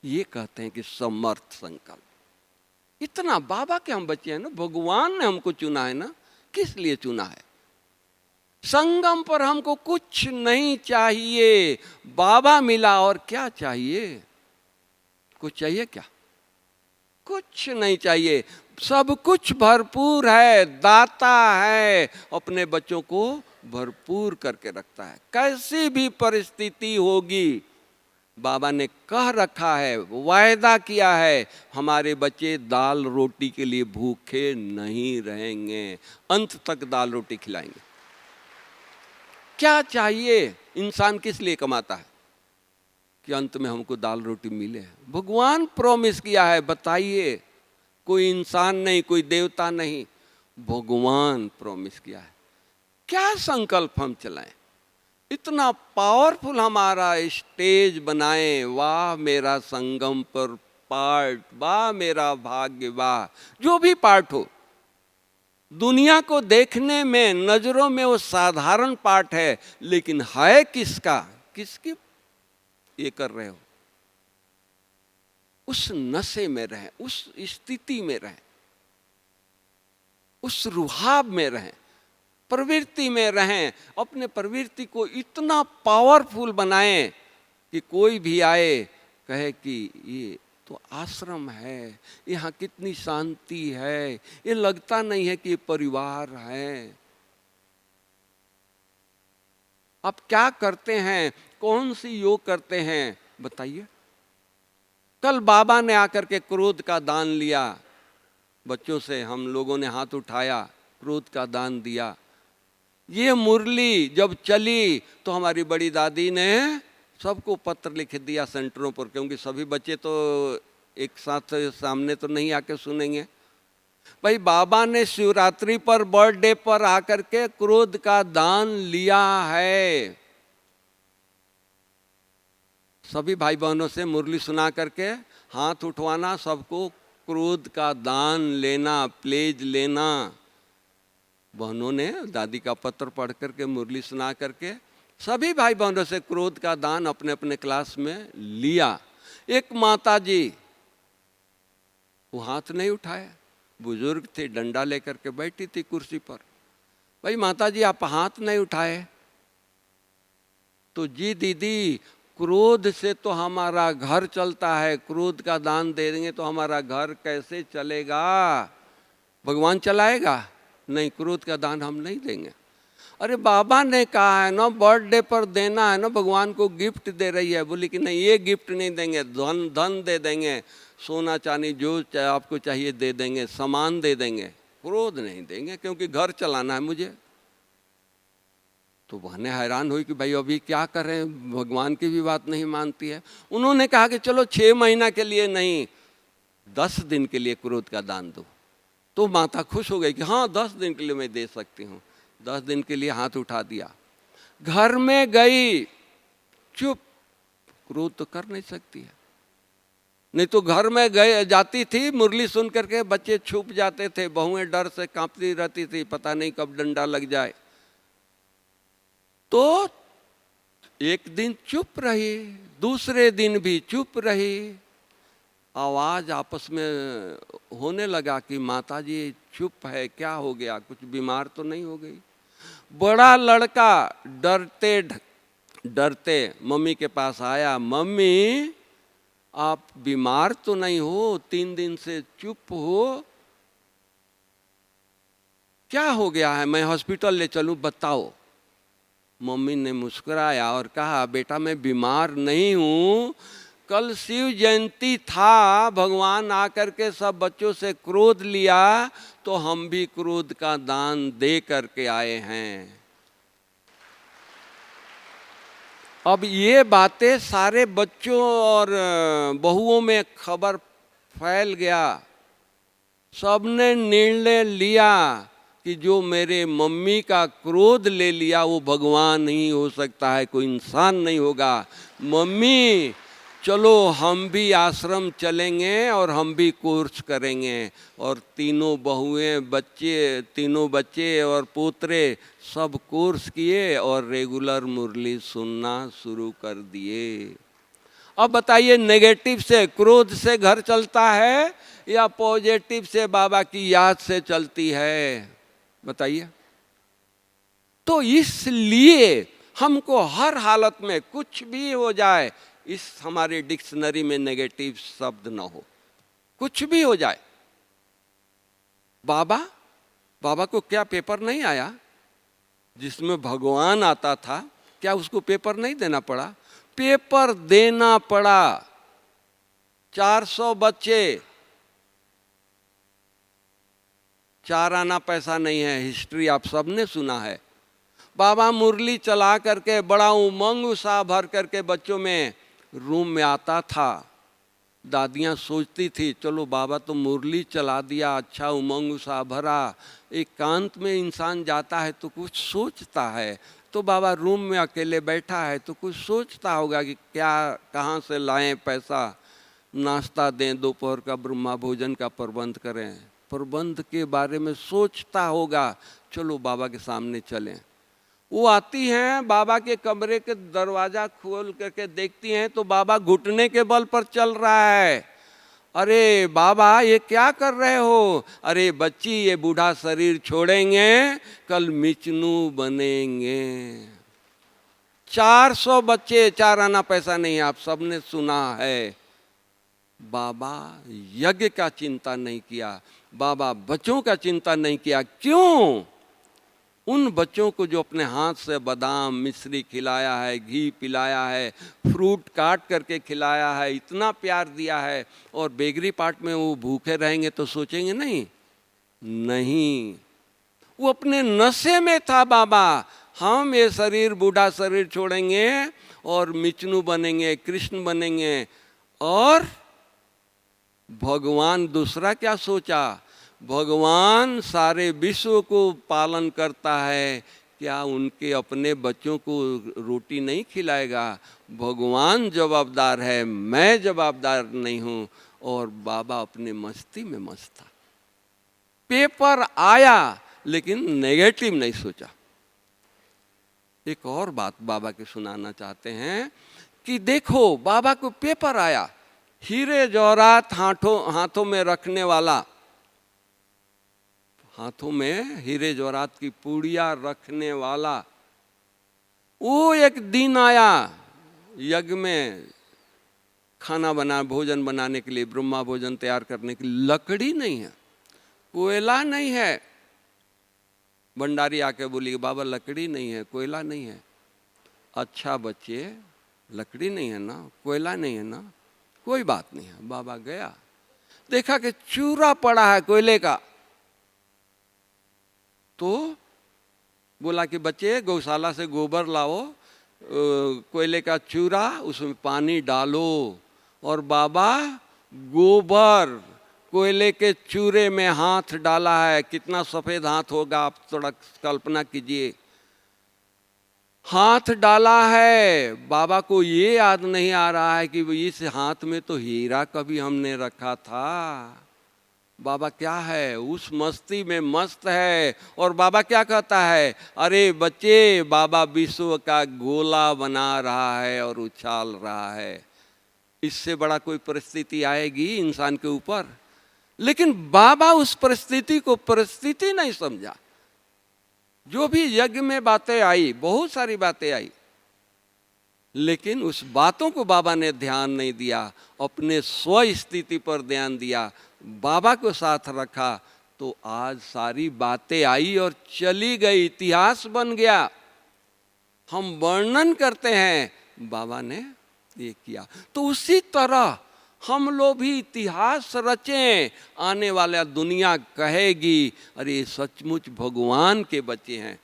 ये कहते हैं कि समर्थ संकल्प। इतना बाबा के हम बच्चे हैं ना, भगवान ने हमको चुना है ना, किस लिए चुना है? संगम पर हमको कुछ नहीं चाहिए, बाबा मिला और क्या चाहिए? कुछ चाहिए क्या? कुछ नहीं चाहिए, सब कुछ भरपूर है, दाता है, अपने बच्चों को भरपूर करके रखता है। कैसी भी परिस्थिति होगी, बाबा ने कह रखा है, वायदा किया है, हमारे बच्चे दाल रोटी के लिए भूखे नहीं रहेंगे, अंत तक दाल रोटी खिलाएंगे। क्या चाहिए? इंसान किस लिए कमाता है? कि अंत में हमको दाल रोटी मिले। भगवान प्रॉमिस किया है, बताइए, कोई इंसान नहीं, कोई देवता नहीं, भगवान प्रॉमिस किया है। क्या संकल्प हम चलाएं? इतना पावरफुल हमारा स्टेज बनाएं, वाह मेरा संगम पर पार्ट, वाह मेरा भाग्य, वाह जो भी पार्ट हो। दुनिया को देखने में, नजरों में वो साधारण पार्ट है, लेकिन है किसका? किसकी ये कर रहे हो? उस नशे में रहें, उस स्थिति में रहें, उस रुहाब में रहें, प्रवृत्ति में रहें। अपने प्रवृत्ति को इतना पावरफुल बनाएं कि कोई भी आए कहे कि ये तो आश्रम है, यहाँ कितनी शांति है, ये लगता नहीं है कि ये परिवार है। आप क्या करते हैं? कौन सी योग करते हैं? बताइए। कल बाबा ने आकर के क्रोध का दान लिया, बच्चों से हम लोगों ने हाथ उठाया, क्रोध का दान दिया। ये मुरली जब चली तो हमारी बड़ी दादी ने सबको पत्र लिख दिया सेंटरों पर, क्योंकि सभी बच्चे तो एक साथ सामने तो नहीं आके सुनेंगे। भाई बाबा ने शिवरात्रि पर, बर्थडे पर आकर के क्रोध का दान लिया है। सभी भाई बहनों से मुरली सुना करके हाथ उठवाना, सबको क्रोध का दान लेना, प्लेज लेना। बहनों ने दादी का पत्र पढ़ करके, मुरली सुना करके सभी भाई बहनों से क्रोध का दान अपने अपने क्लास में लिया। एक माता जी, वो हाथ नहीं उठाए, बुजुर्ग थी, डंडा लेकर के बैठी थी कुर्सी पर। भाई माता जी आप हाथ नहीं उठाए, तो जी दीदी क्रोध से तो हमारा घर चलता है, क्रोध का दान दे देंगे तो हमारा घर कैसे चलेगा? भगवान चलाएगा? नहीं, क्रोध का दान हम नहीं देंगे। अरे बाबा ने कहा है ना, बर्थडे पर देना है ना, भगवान को गिफ्ट दे रही है। बोली कि नहीं, ये गिफ्ट नहीं देंगे, धन दे देंगे, सोना चांदी जो आपको चाहिए दे देंगे, सामान दे देंगे, क्रोध नहीं देंगे, क्योंकि घर चलाना है मुझे। तो बहनें हैरान हुई कि भाई अभी क्या करें, भगवान की भी बात नहीं मानती है। उन्होंने कहा कि चलो 6 महीना के लिए नहीं, 10 दिन के लिए क्रोध का दान दो। तो माता खुश हो गई कि हाँ 10 दिन के लिए मैं दे सकती हूँ। 10 दिन के लिए हाथ उठा दिया, घर में गई, चुप, क्रोध तो कर नहीं सकती है। नहीं तो घर में गए जाती थी, मुरली सुन करके बच्चे छुप जाते थे, बहुएं डर से कांपती रहती थी, पता नहीं कब डंडा लग जाए। तो एक दिन चुप रही, दूसरे दिन भी चुप रही। आवाज आपस में होने लगा कि माता जी चुप है, क्या हो गया, कुछ बीमार तो नहीं हो गई। बड़ा लड़का डरते डरते मम्मी के पास आया, मम्मी आप बीमार तो नहीं हो, 3 दिन से चुप हो, क्या हो गया है, मैं हॉस्पिटल ले चलूं, बताओ। मम्मी ने मुस्कुराया और कहा, बेटा मैं बीमार नहीं हूं, कल शिव जयंती था, भगवान आकर के सब बच्चों से क्रोध लिया तो हम भी क्रोध का दान दे करके आए हैं। अब ये बातें सारे बच्चों और बहुओं में खबर फैल गया। सबने निर्णय लिया कि जो मेरे मम्मी का क्रोध ले लिया वो भगवान ही हो सकता है, कोई इंसान नहीं होगा। मम्मी चलो हम भी आश्रम चलेंगे और हम भी कोर्स करेंगे। और तीनों बहुएं तीनों बच्चे और पोतरे सब कोर्स किए और रेगुलर मुरली सुनना शुरू कर दिए। अब बताइए, नेगेटिव से, क्रोध से घर चलता है या पॉजिटिव से, बाबा की याद से चलती है, बताइए। तो इसलिए हमको हर हालत में कुछ भी हो जाए, इस हमारे डिक्शनरी में नेगेटिव शब्द ना हो, कुछ भी हो जाए। बाबा को क्या पेपर नहीं आया जिसमें भगवान आता था, क्या उसको पेपर नहीं देना पड़ा? पेपर देना पड़ा। 400 बच्चे, 4 आना पैसा नहीं है, हिस्ट्री आप सबने सुना है। बाबा मुरली चला करके बड़ा उमंग उत्साह भर करके बच्चों में रूम में आता था। दादियाँ सोचती थी चलो बाबा तो मुरली चला दिया, अच्छा उमंग उत्साह भरा। एकांत में इंसान जाता है तो कुछ सोचता है, तो बाबा रूम में अकेले बैठा है तो कुछ सोचता होगा कि क्या, कहाँ से लाएं पैसा, नाश्ता दें, दोपहर का ब्रह्मा भोजन का प्रबंध करें, प्रबंध के बारे में सोचता होगा। चलो बाबा के सामने चलें। वो आती हैं, बाबा के कमरे के दरवाज़ा खोल करके देखती हैं तो बाबा घुटने के बल पर चल रहा है। अरे बाबा ये क्या कर रहे हो? अरे बच्ची ये बूढ़ा शरीर छोड़ेंगे, कल मिचनू बनेंगे। 400 बच्चे, 4 आना पैसा नहीं, आप सबने सुना है। बाबा यज्ञ का चिंता नहीं किया, बाबा बच्चों का चिंता नहीं किया। क्यों? उन बच्चों को जो अपने हाथ से बादाम मिश्री खिलाया है, घी पिलाया है, फ्रूट काट करके खिलाया है, इतना प्यार दिया है, और बेगरी पार्ट में वो भूखे रहेंगे तो सोचेंगे नहीं? नहीं, वो अपने नशे में था बाबा। हम ये शरीर, बूढ़ा शरीर छोड़ेंगे और मिचनू बनेंगे, कृष्ण बनेंगे। और भगवान दूसरा क्या सोचा? भगवान सारे विश्व को पालन करता है, क्या उनके अपने बच्चों को रोटी नहीं खिलाएगा? भगवान जवाबदार है, मैं जवाबदार नहीं हूँ। और बाबा अपने मस्ती में मस्त था। पेपर आया लेकिन नेगेटिव नहीं सोचा। एक और बात बाबा के सुनाना चाहते हैं कि देखो, बाबा को पेपर आया, हीरे जवाहरात हाथों में रखने वाला, हाथों में हीरे जवाहरात की पूड़ियाँ रखने वाला, वो एक दिन आया यज्ञ में खाना भोजन बनाने के लिए, ब्रह्मा भोजन तैयार करने के लिए। लकड़ी नहीं है, कोयला नहीं है। भंडारी आके बोली बाबा लकड़ी नहीं है, कोयला नहीं है। अच्छा बच्चे, लकड़ी नहीं है ना, कोयला नहीं है ना, कोई बात नहीं है। बाबा गया, देखा कि चूरा पड़ा है कोयले का, तो बोला कि बच्चे गौशाला से गोबर लाओ, कोयले का चूरा, उसमें पानी डालो। और बाबा गोबर कोयले के चूरे में हाथ डाला है। कितना सफ़ेद हाथ होगा, आप थोड़ा कल्पना कीजिए। हाथ डाला है, बाबा को ये याद नहीं आ रहा है कि इस हाथ में तो हीरा कभी हमने रखा था। बाबा क्या है, उस मस्ती में मस्त है। और बाबा क्या कहता है, अरे बच्चे, बाबा विश्व का गोला बना रहा है और उछाल रहा है। इससे बड़ा कोई परिस्थिति आएगी इंसान के ऊपर? लेकिन बाबा उस परिस्थिति को परिस्थिति नहीं समझा। जो भी यज्ञ में बातें आई, बहुत सारी बातें आई, लेकिन उस बातों को बाबा ने ध्यान नहीं दिया, अपने स्व स्थिति पर ध्यान दिया, बाबा को साथ रखा, तो आज सारी बातें आई और चली गई, इतिहास बन गया। हम वर्णन करते हैं, बाबा ने ये किया। तो उसी तरह हम लोग भी इतिहास रचें, आने वाला दुनिया कहेगी अरे सचमुच भगवान के बच्चे हैं,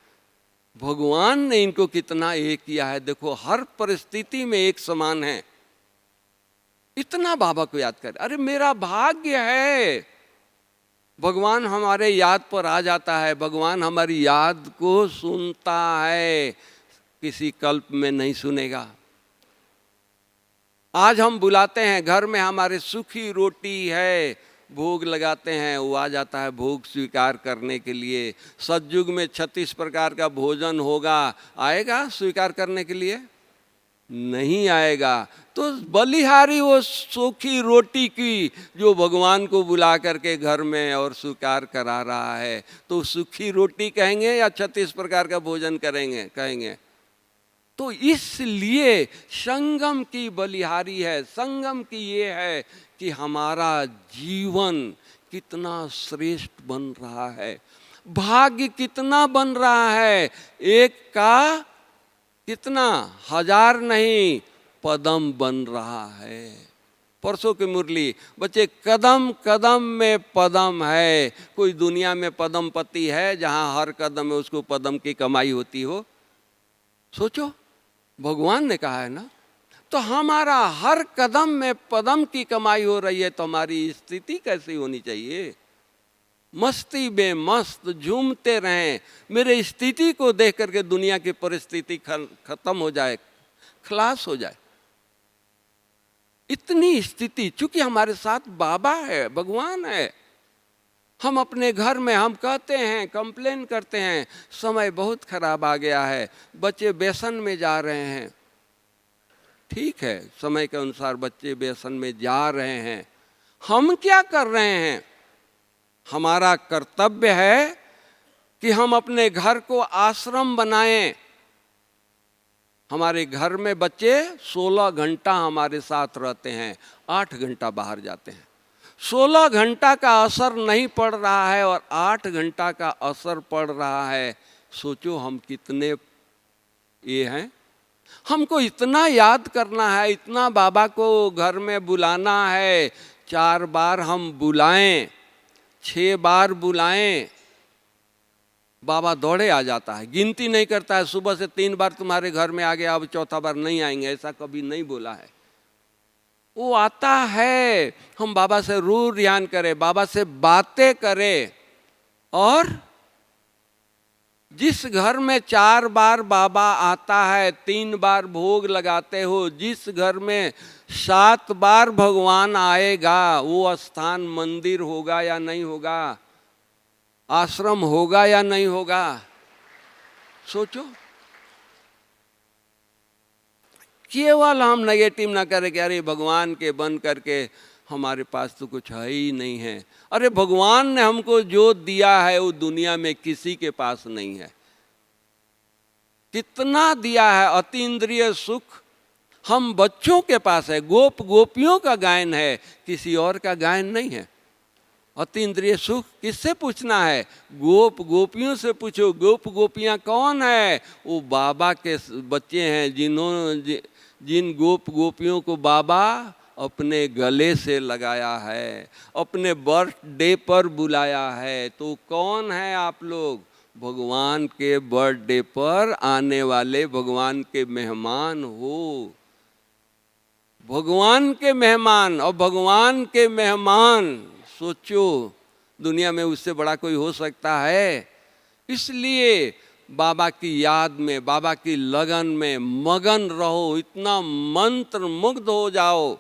भगवान ने इनको कितना एक किया है, देखो हर परिस्थिति में एक समान है। इतना बाबा को याद कर, अरे मेरा भाग्य है, भगवान हमारे याद पर आ जाता है, भगवान हमारी याद को सुनता है, किसी कल्प में नहीं सुनेगा। आज हम बुलाते हैं, घर में हमारे सूखी रोटी है, भोग लगाते हैं, वो आ जाता है भोग स्वीकार करने के लिए। सतयुग में 36 प्रकार का भोजन होगा, आएगा स्वीकार करने के लिए? नहीं आएगा। तो बलिहारी वो सूखी रोटी की जो भगवान को बुला करके घर में और स्वीकार करा रहा है, तो सूखी रोटी कहेंगे या 36 प्रकार का भोजन कहेंगे? तो इसलिए संगम की बलिहारी है, संगम की ये है कि हमारा जीवन कितना श्रेष्ठ बन रहा है, भाग्य कितना बन रहा है, एक का कितना, 1000 नहीं, पदम बन रहा है। परसों की मुरली, बच्चे कदम कदम में पदम है। कोई दुनिया में पदम पति है जहां हर कदम में उसको पदम की कमाई होती हो? सोचो, भगवान ने कहा है ना। तो हमारा हर कदम में पदम की कमाई हो रही है, तो हमारी स्थिति कैसी होनी चाहिए? मस्ती में मस्त झूमते रहें। मेरे स्थिति को देख करके दुनिया की परिस्थिति खत्म हो जाए, खलास हो जाए। इतनी स्थिति, चूंकि हमारे साथ बाबा है, भगवान है। हम अपने घर में हम कहते हैं, कंप्लेन करते हैं, समय बहुत खराब आ गया है, बच्चे व्यसन में जा रहे हैं। ठीक है, समय के अनुसार बच्चे व्यसन में जा रहे हैं, हम क्या कर रहे हैं? हमारा कर्तव्य है कि हम अपने घर को आश्रम बनाएं। हमारे घर में बच्चे 16 घंटा हमारे साथ रहते हैं, 8 घंटा बाहर जाते हैं। 16 घंटा का असर नहीं पड़ रहा है और 8 घंटा का असर पड़ रहा है। सोचो हम कितने ये हैं। हमको इतना याद करना है, इतना बाबा को घर में बुलाना है। 4 बार हम बुलाएं, 6 बार बुलाएं, बाबा दौड़े आ जाता है, गिनती नहीं करता है। सुबह से 3 बार तुम्हारे घर में आ गया, अब चौथा बार नहीं आएंगे, ऐसा कभी नहीं बोला है। वो आता है, हम बाबा से रूह ध्यान करें, बाबा से बातें करें। और जिस घर में 4 बार बाबा आता है, 3 बार भोग लगाते हो, जिस घर में 7 बार भगवान आएगा, वो स्थान मंदिर होगा या नहीं होगा? आश्रम होगा या नहीं होगा? सोचो। केवल हम नेगेटिव ना करें कि अरे भगवान के बन करके हमारे पास तो कुछ है ही नहीं है। अरे भगवान ने हमको जो दिया है वो दुनिया में किसी के पास नहीं है। कितना दिया है, अतीन्द्रिय सुख हम बच्चों के पास है, गोप गोपियों का गायन है, किसी और का गायन नहीं है। अतीन्द्रिय सुख किससे पूछना है? गोप गोपियों से पूछो। गोप गोपियां कौन है? वो बाबा के बच्चे हैं, जिन गोप गोपियों को बाबा अपने गले से लगाया है, अपने बर्थडे पर बुलाया है। तो कौन है आप लोग? भगवान के बर्थडे पर आने वाले भगवान के मेहमान हो, भगवान के मेहमान। और भगवान के मेहमान, सोचो दुनिया में उससे बड़ा कोई हो सकता है? इसलिए बाबा की याद में, बाबा की लगन में मगन रहो, इतना मंत्र मुग्ध हो जाओ,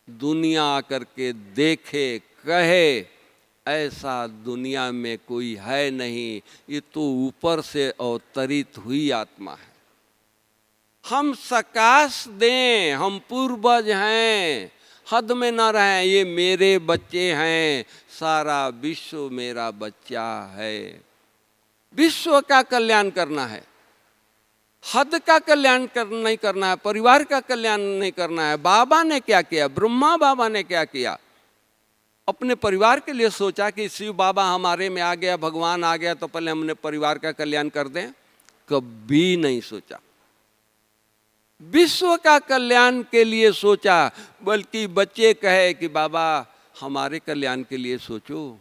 दुनिया आकर के देखे कहे ऐसा दुनिया में कोई है नहीं, ये तो ऊपर से अवतरित हुई आत्मा है। हम सकाश दें, हम पूर्वज हैं, हद में न रहें, ये मेरे बच्चे हैं, सारा विश्व मेरा बच्चा है। विश्व का कल्याण करना है, हद का कल्याण नहीं करना है, परिवार का कल्याण नहीं करना है। बाबा ने क्या किया, ब्रह्मा बाबा ने क्या किया, अपने परिवार के लिए सोचा कि शिव बाबा हमारे में आ गया, भगवान आ गया तो पहले हमने परिवार का कल्याण कर दें, कभी नहीं सोचा। विश्व का कल्याण के लिए सोचा, बल्कि बच्चे कहे कि बाबा हमारे कल्याण के लिए सोचो।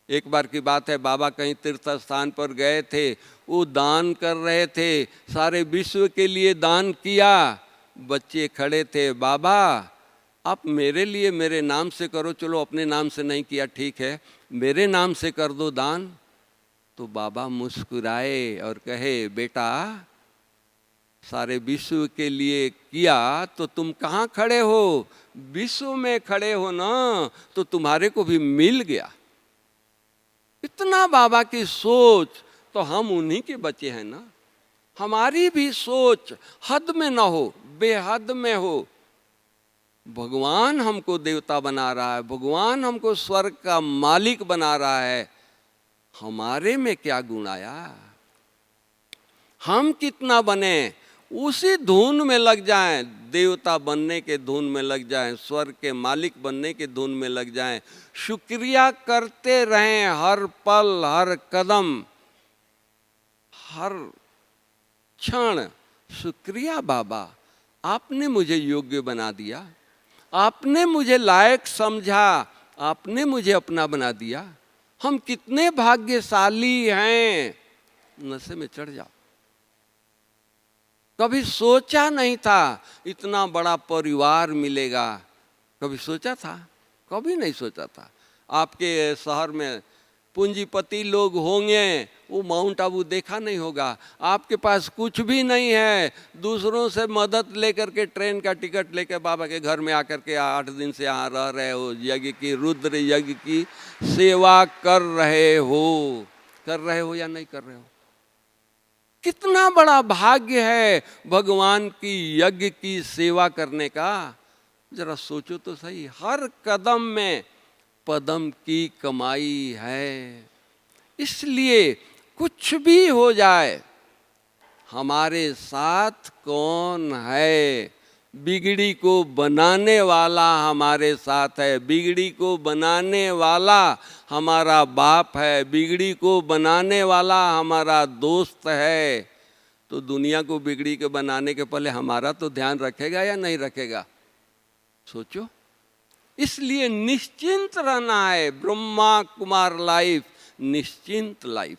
एक बार की बात है, बाबा कहीं तीर्थ स्थान पर गए थे, वो दान कर रहे थे, सारे विश्व के लिए दान किया। बच्चे खड़े थे, बाबा आप मेरे लिए मेरे नाम से करो, चलो अपने नाम से नहीं किया ठीक है, मेरे नाम से कर दो दान। तो बाबा मुस्कुराए और कहे, बेटा सारे विश्व के लिए किया तो तुम कहाँ खड़े हो, विश्व में खड़े हो ना, तो तुम्हारे को भी मिल गया। इतना बाबा की सोच, तो हम उन्हीं के बच्चे हैं ना। हमारी भी सोच हद में ना हो, बेहद में हो। भगवान हमको देवता बना रहा है, भगवान हमको स्वर्ग का मालिक बना रहा है, हमारे में क्या गुण आया, हम कितना बने, उसी धुन में लग जाएं, देवता बनने के धुन में लग जाएं, स्वर्ग के मालिक बनने के धुन में लग जाएं, शुक्रिया करते रहें हर पल हर कदम हर क्षण। शुक्रिया बाबा, आपने मुझे योग्य बना दिया, आपने मुझे लायक समझा, आपने मुझे अपना बना दिया, हम कितने भाग्यशाली हैं। नशे में चढ़ जाओ। कभी सोचा नहीं था इतना बड़ा परिवार मिलेगा, कभी सोचा था, कभी नहीं सोचा था। आपके शहर में पूंजीपति लोग होंगे, वो माउंट आबू देखा नहीं होगा, आपके पास कुछ भी नहीं है, दूसरों से मदद लेकर के ट्रेन का टिकट लेकर बाबा के घर में आकर के 8 दिन से यहाँ रह रहे हो, यज्ञ की, रुद्र यज्ञ की सेवा कर रहे हो या नहीं कर रहे हो। कितना बड़ा भाग्य है भगवान की यज्ञ की सेवा करने का, जरा सोचो तो सही। हर कदम में पदम की कमाई है, इसलिए कुछ भी हो जाए हमारे साथ कौन है, बिगड़ी को बनाने वाला हमारे साथ है, बिगड़ी को बनाने वाला हमारा बाप है, बिगड़ी को बनाने वाला हमारा दोस्त है। तो दुनिया को बिगड़ी के बनाने के पहले हमारा तो ध्यान रखेगा या नहीं रखेगा, सोचो। इसलिए निश्चिंत रहना है, ब्रह्मा कुमार लाइफ, निश्चिंत लाइफ,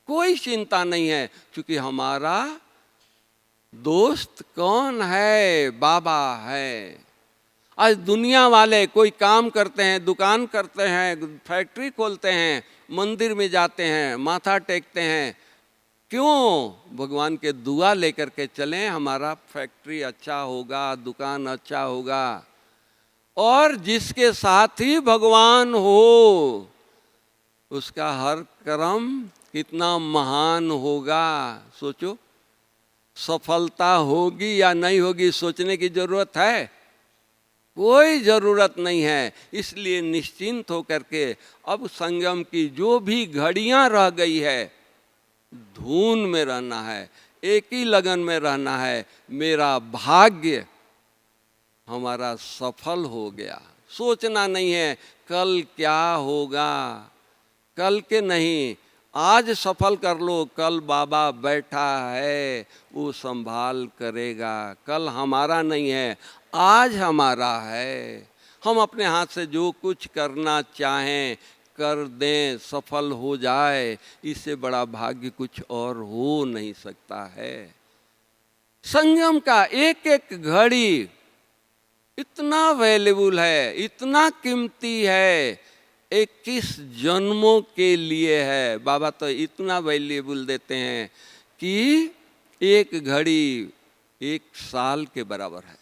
कोई चिंता नहीं है, क्योंकि हमारा दोस्त कौन है, बाबा है। आज दुनिया वाले कोई काम करते हैं, दुकान करते हैं, फैक्ट्री खोलते हैं, मंदिर में जाते हैं, माथा टेकते हैं, क्यों? भगवान के दुआ लेकर के चलें, हमारा फैक्ट्री अच्छा होगा, दुकान अच्छा होगा। और जिसके साथ ही भगवान हो, उसका हर कर्म कितना महान होगा, सोचो। सफलता होगी या नहीं होगी सोचने की जरूरत है? कोई जरूरत नहीं है। इसलिए निश्चिंत होकर के अब संगम की जो भी घड़ियां रह गई है, धून में रहना है, एक ही लगन में रहना है। मेरा भाग्य हमारा सफल हो गया, सोचना नहीं है कल क्या होगा, कल के नहीं, आज सफल कर लो, कल बाबा बैठा है, वो संभाल करेगा। कल हमारा नहीं है, आज हमारा है। हम अपने हाथ से जो कुछ करना चाहें कर दें, सफल हो जाए, इससे बड़ा भाग्य कुछ और हो नहीं सकता है। संयम का एक एक घड़ी इतना वैल्यूबल है, इतना कीमती है 21 जन्मों के लिए है। बाबा तो इतना वैल्यूएबल देते हैं कि एक घड़ी 1 साल के बराबर है।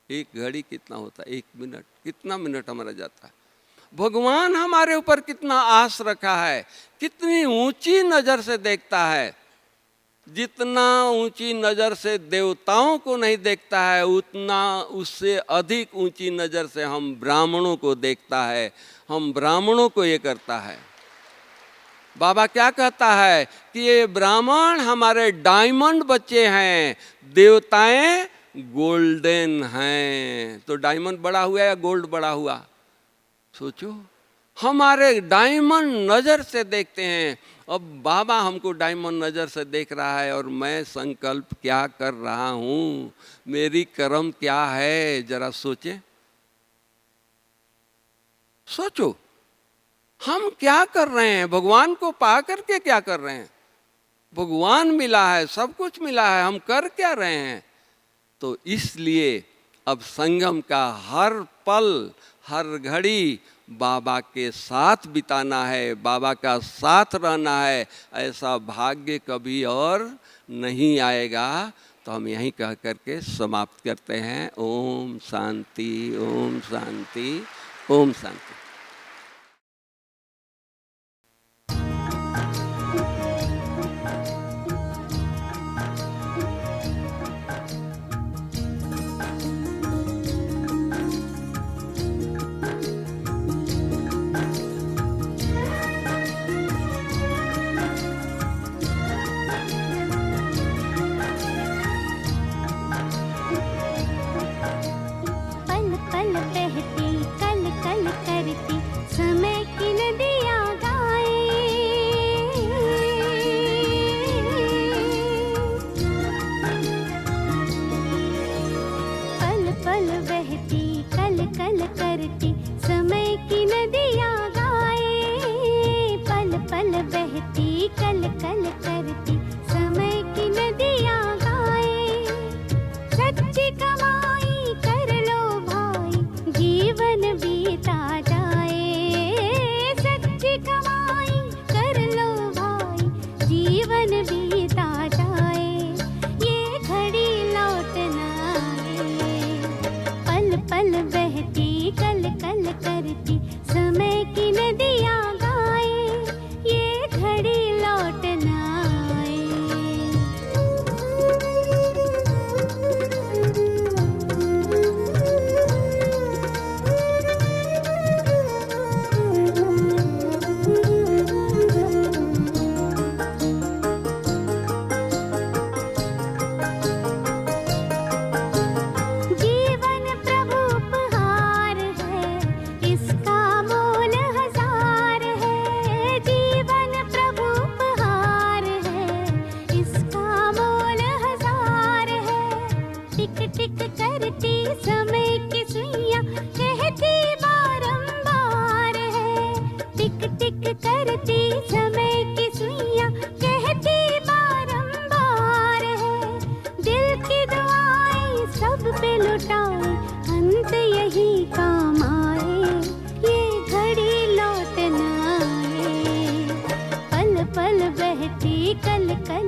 एक घड़ी कितना होता है? 1 मिनट, कितना मिनट हमारा जाता है। भगवान हमारे ऊपर कितना आस रखा है, कितनी ऊंची नजर से देखता है। जितना ऊंची नजर से देवताओं को नहीं देखता है, उतना उससे अधिक ऊंची नजर से हम ब्राह्मणों को देखता है, हम ब्राह्मणों को ये करता है। बाबा क्या कहता है कि ये ब्राह्मण हमारे डायमंड बच्चे हैं, देवताएं गोल्डन हैं। तो डायमंड बड़ा हुआ या गोल्ड बड़ा हुआ? सोचो, हमारे डायमंड नज़र से देखते हैं। अब बाबा हमको डायमंड नज़र से देख रहा है और मैं संकल्प क्या कर रहा हूँ, मेरी कर्म क्या है, जरा सोचें। सोचो हम क्या कर रहे हैं, भगवान को पा करके क्या कर रहे हैं। भगवान मिला है, सब कुछ मिला है, हम कर क्या रहे हैं। तो इसलिए अब संगम का हर पल हर घड़ी बाबा के साथ बिताना है, बाबा का साथ रहना है। ऐसा भाग्य कभी और नहीं आएगा। तो हम यहीं कह करके समाप्त करते हैं। ओम शांति, ओम शांति, ओम शांति। कल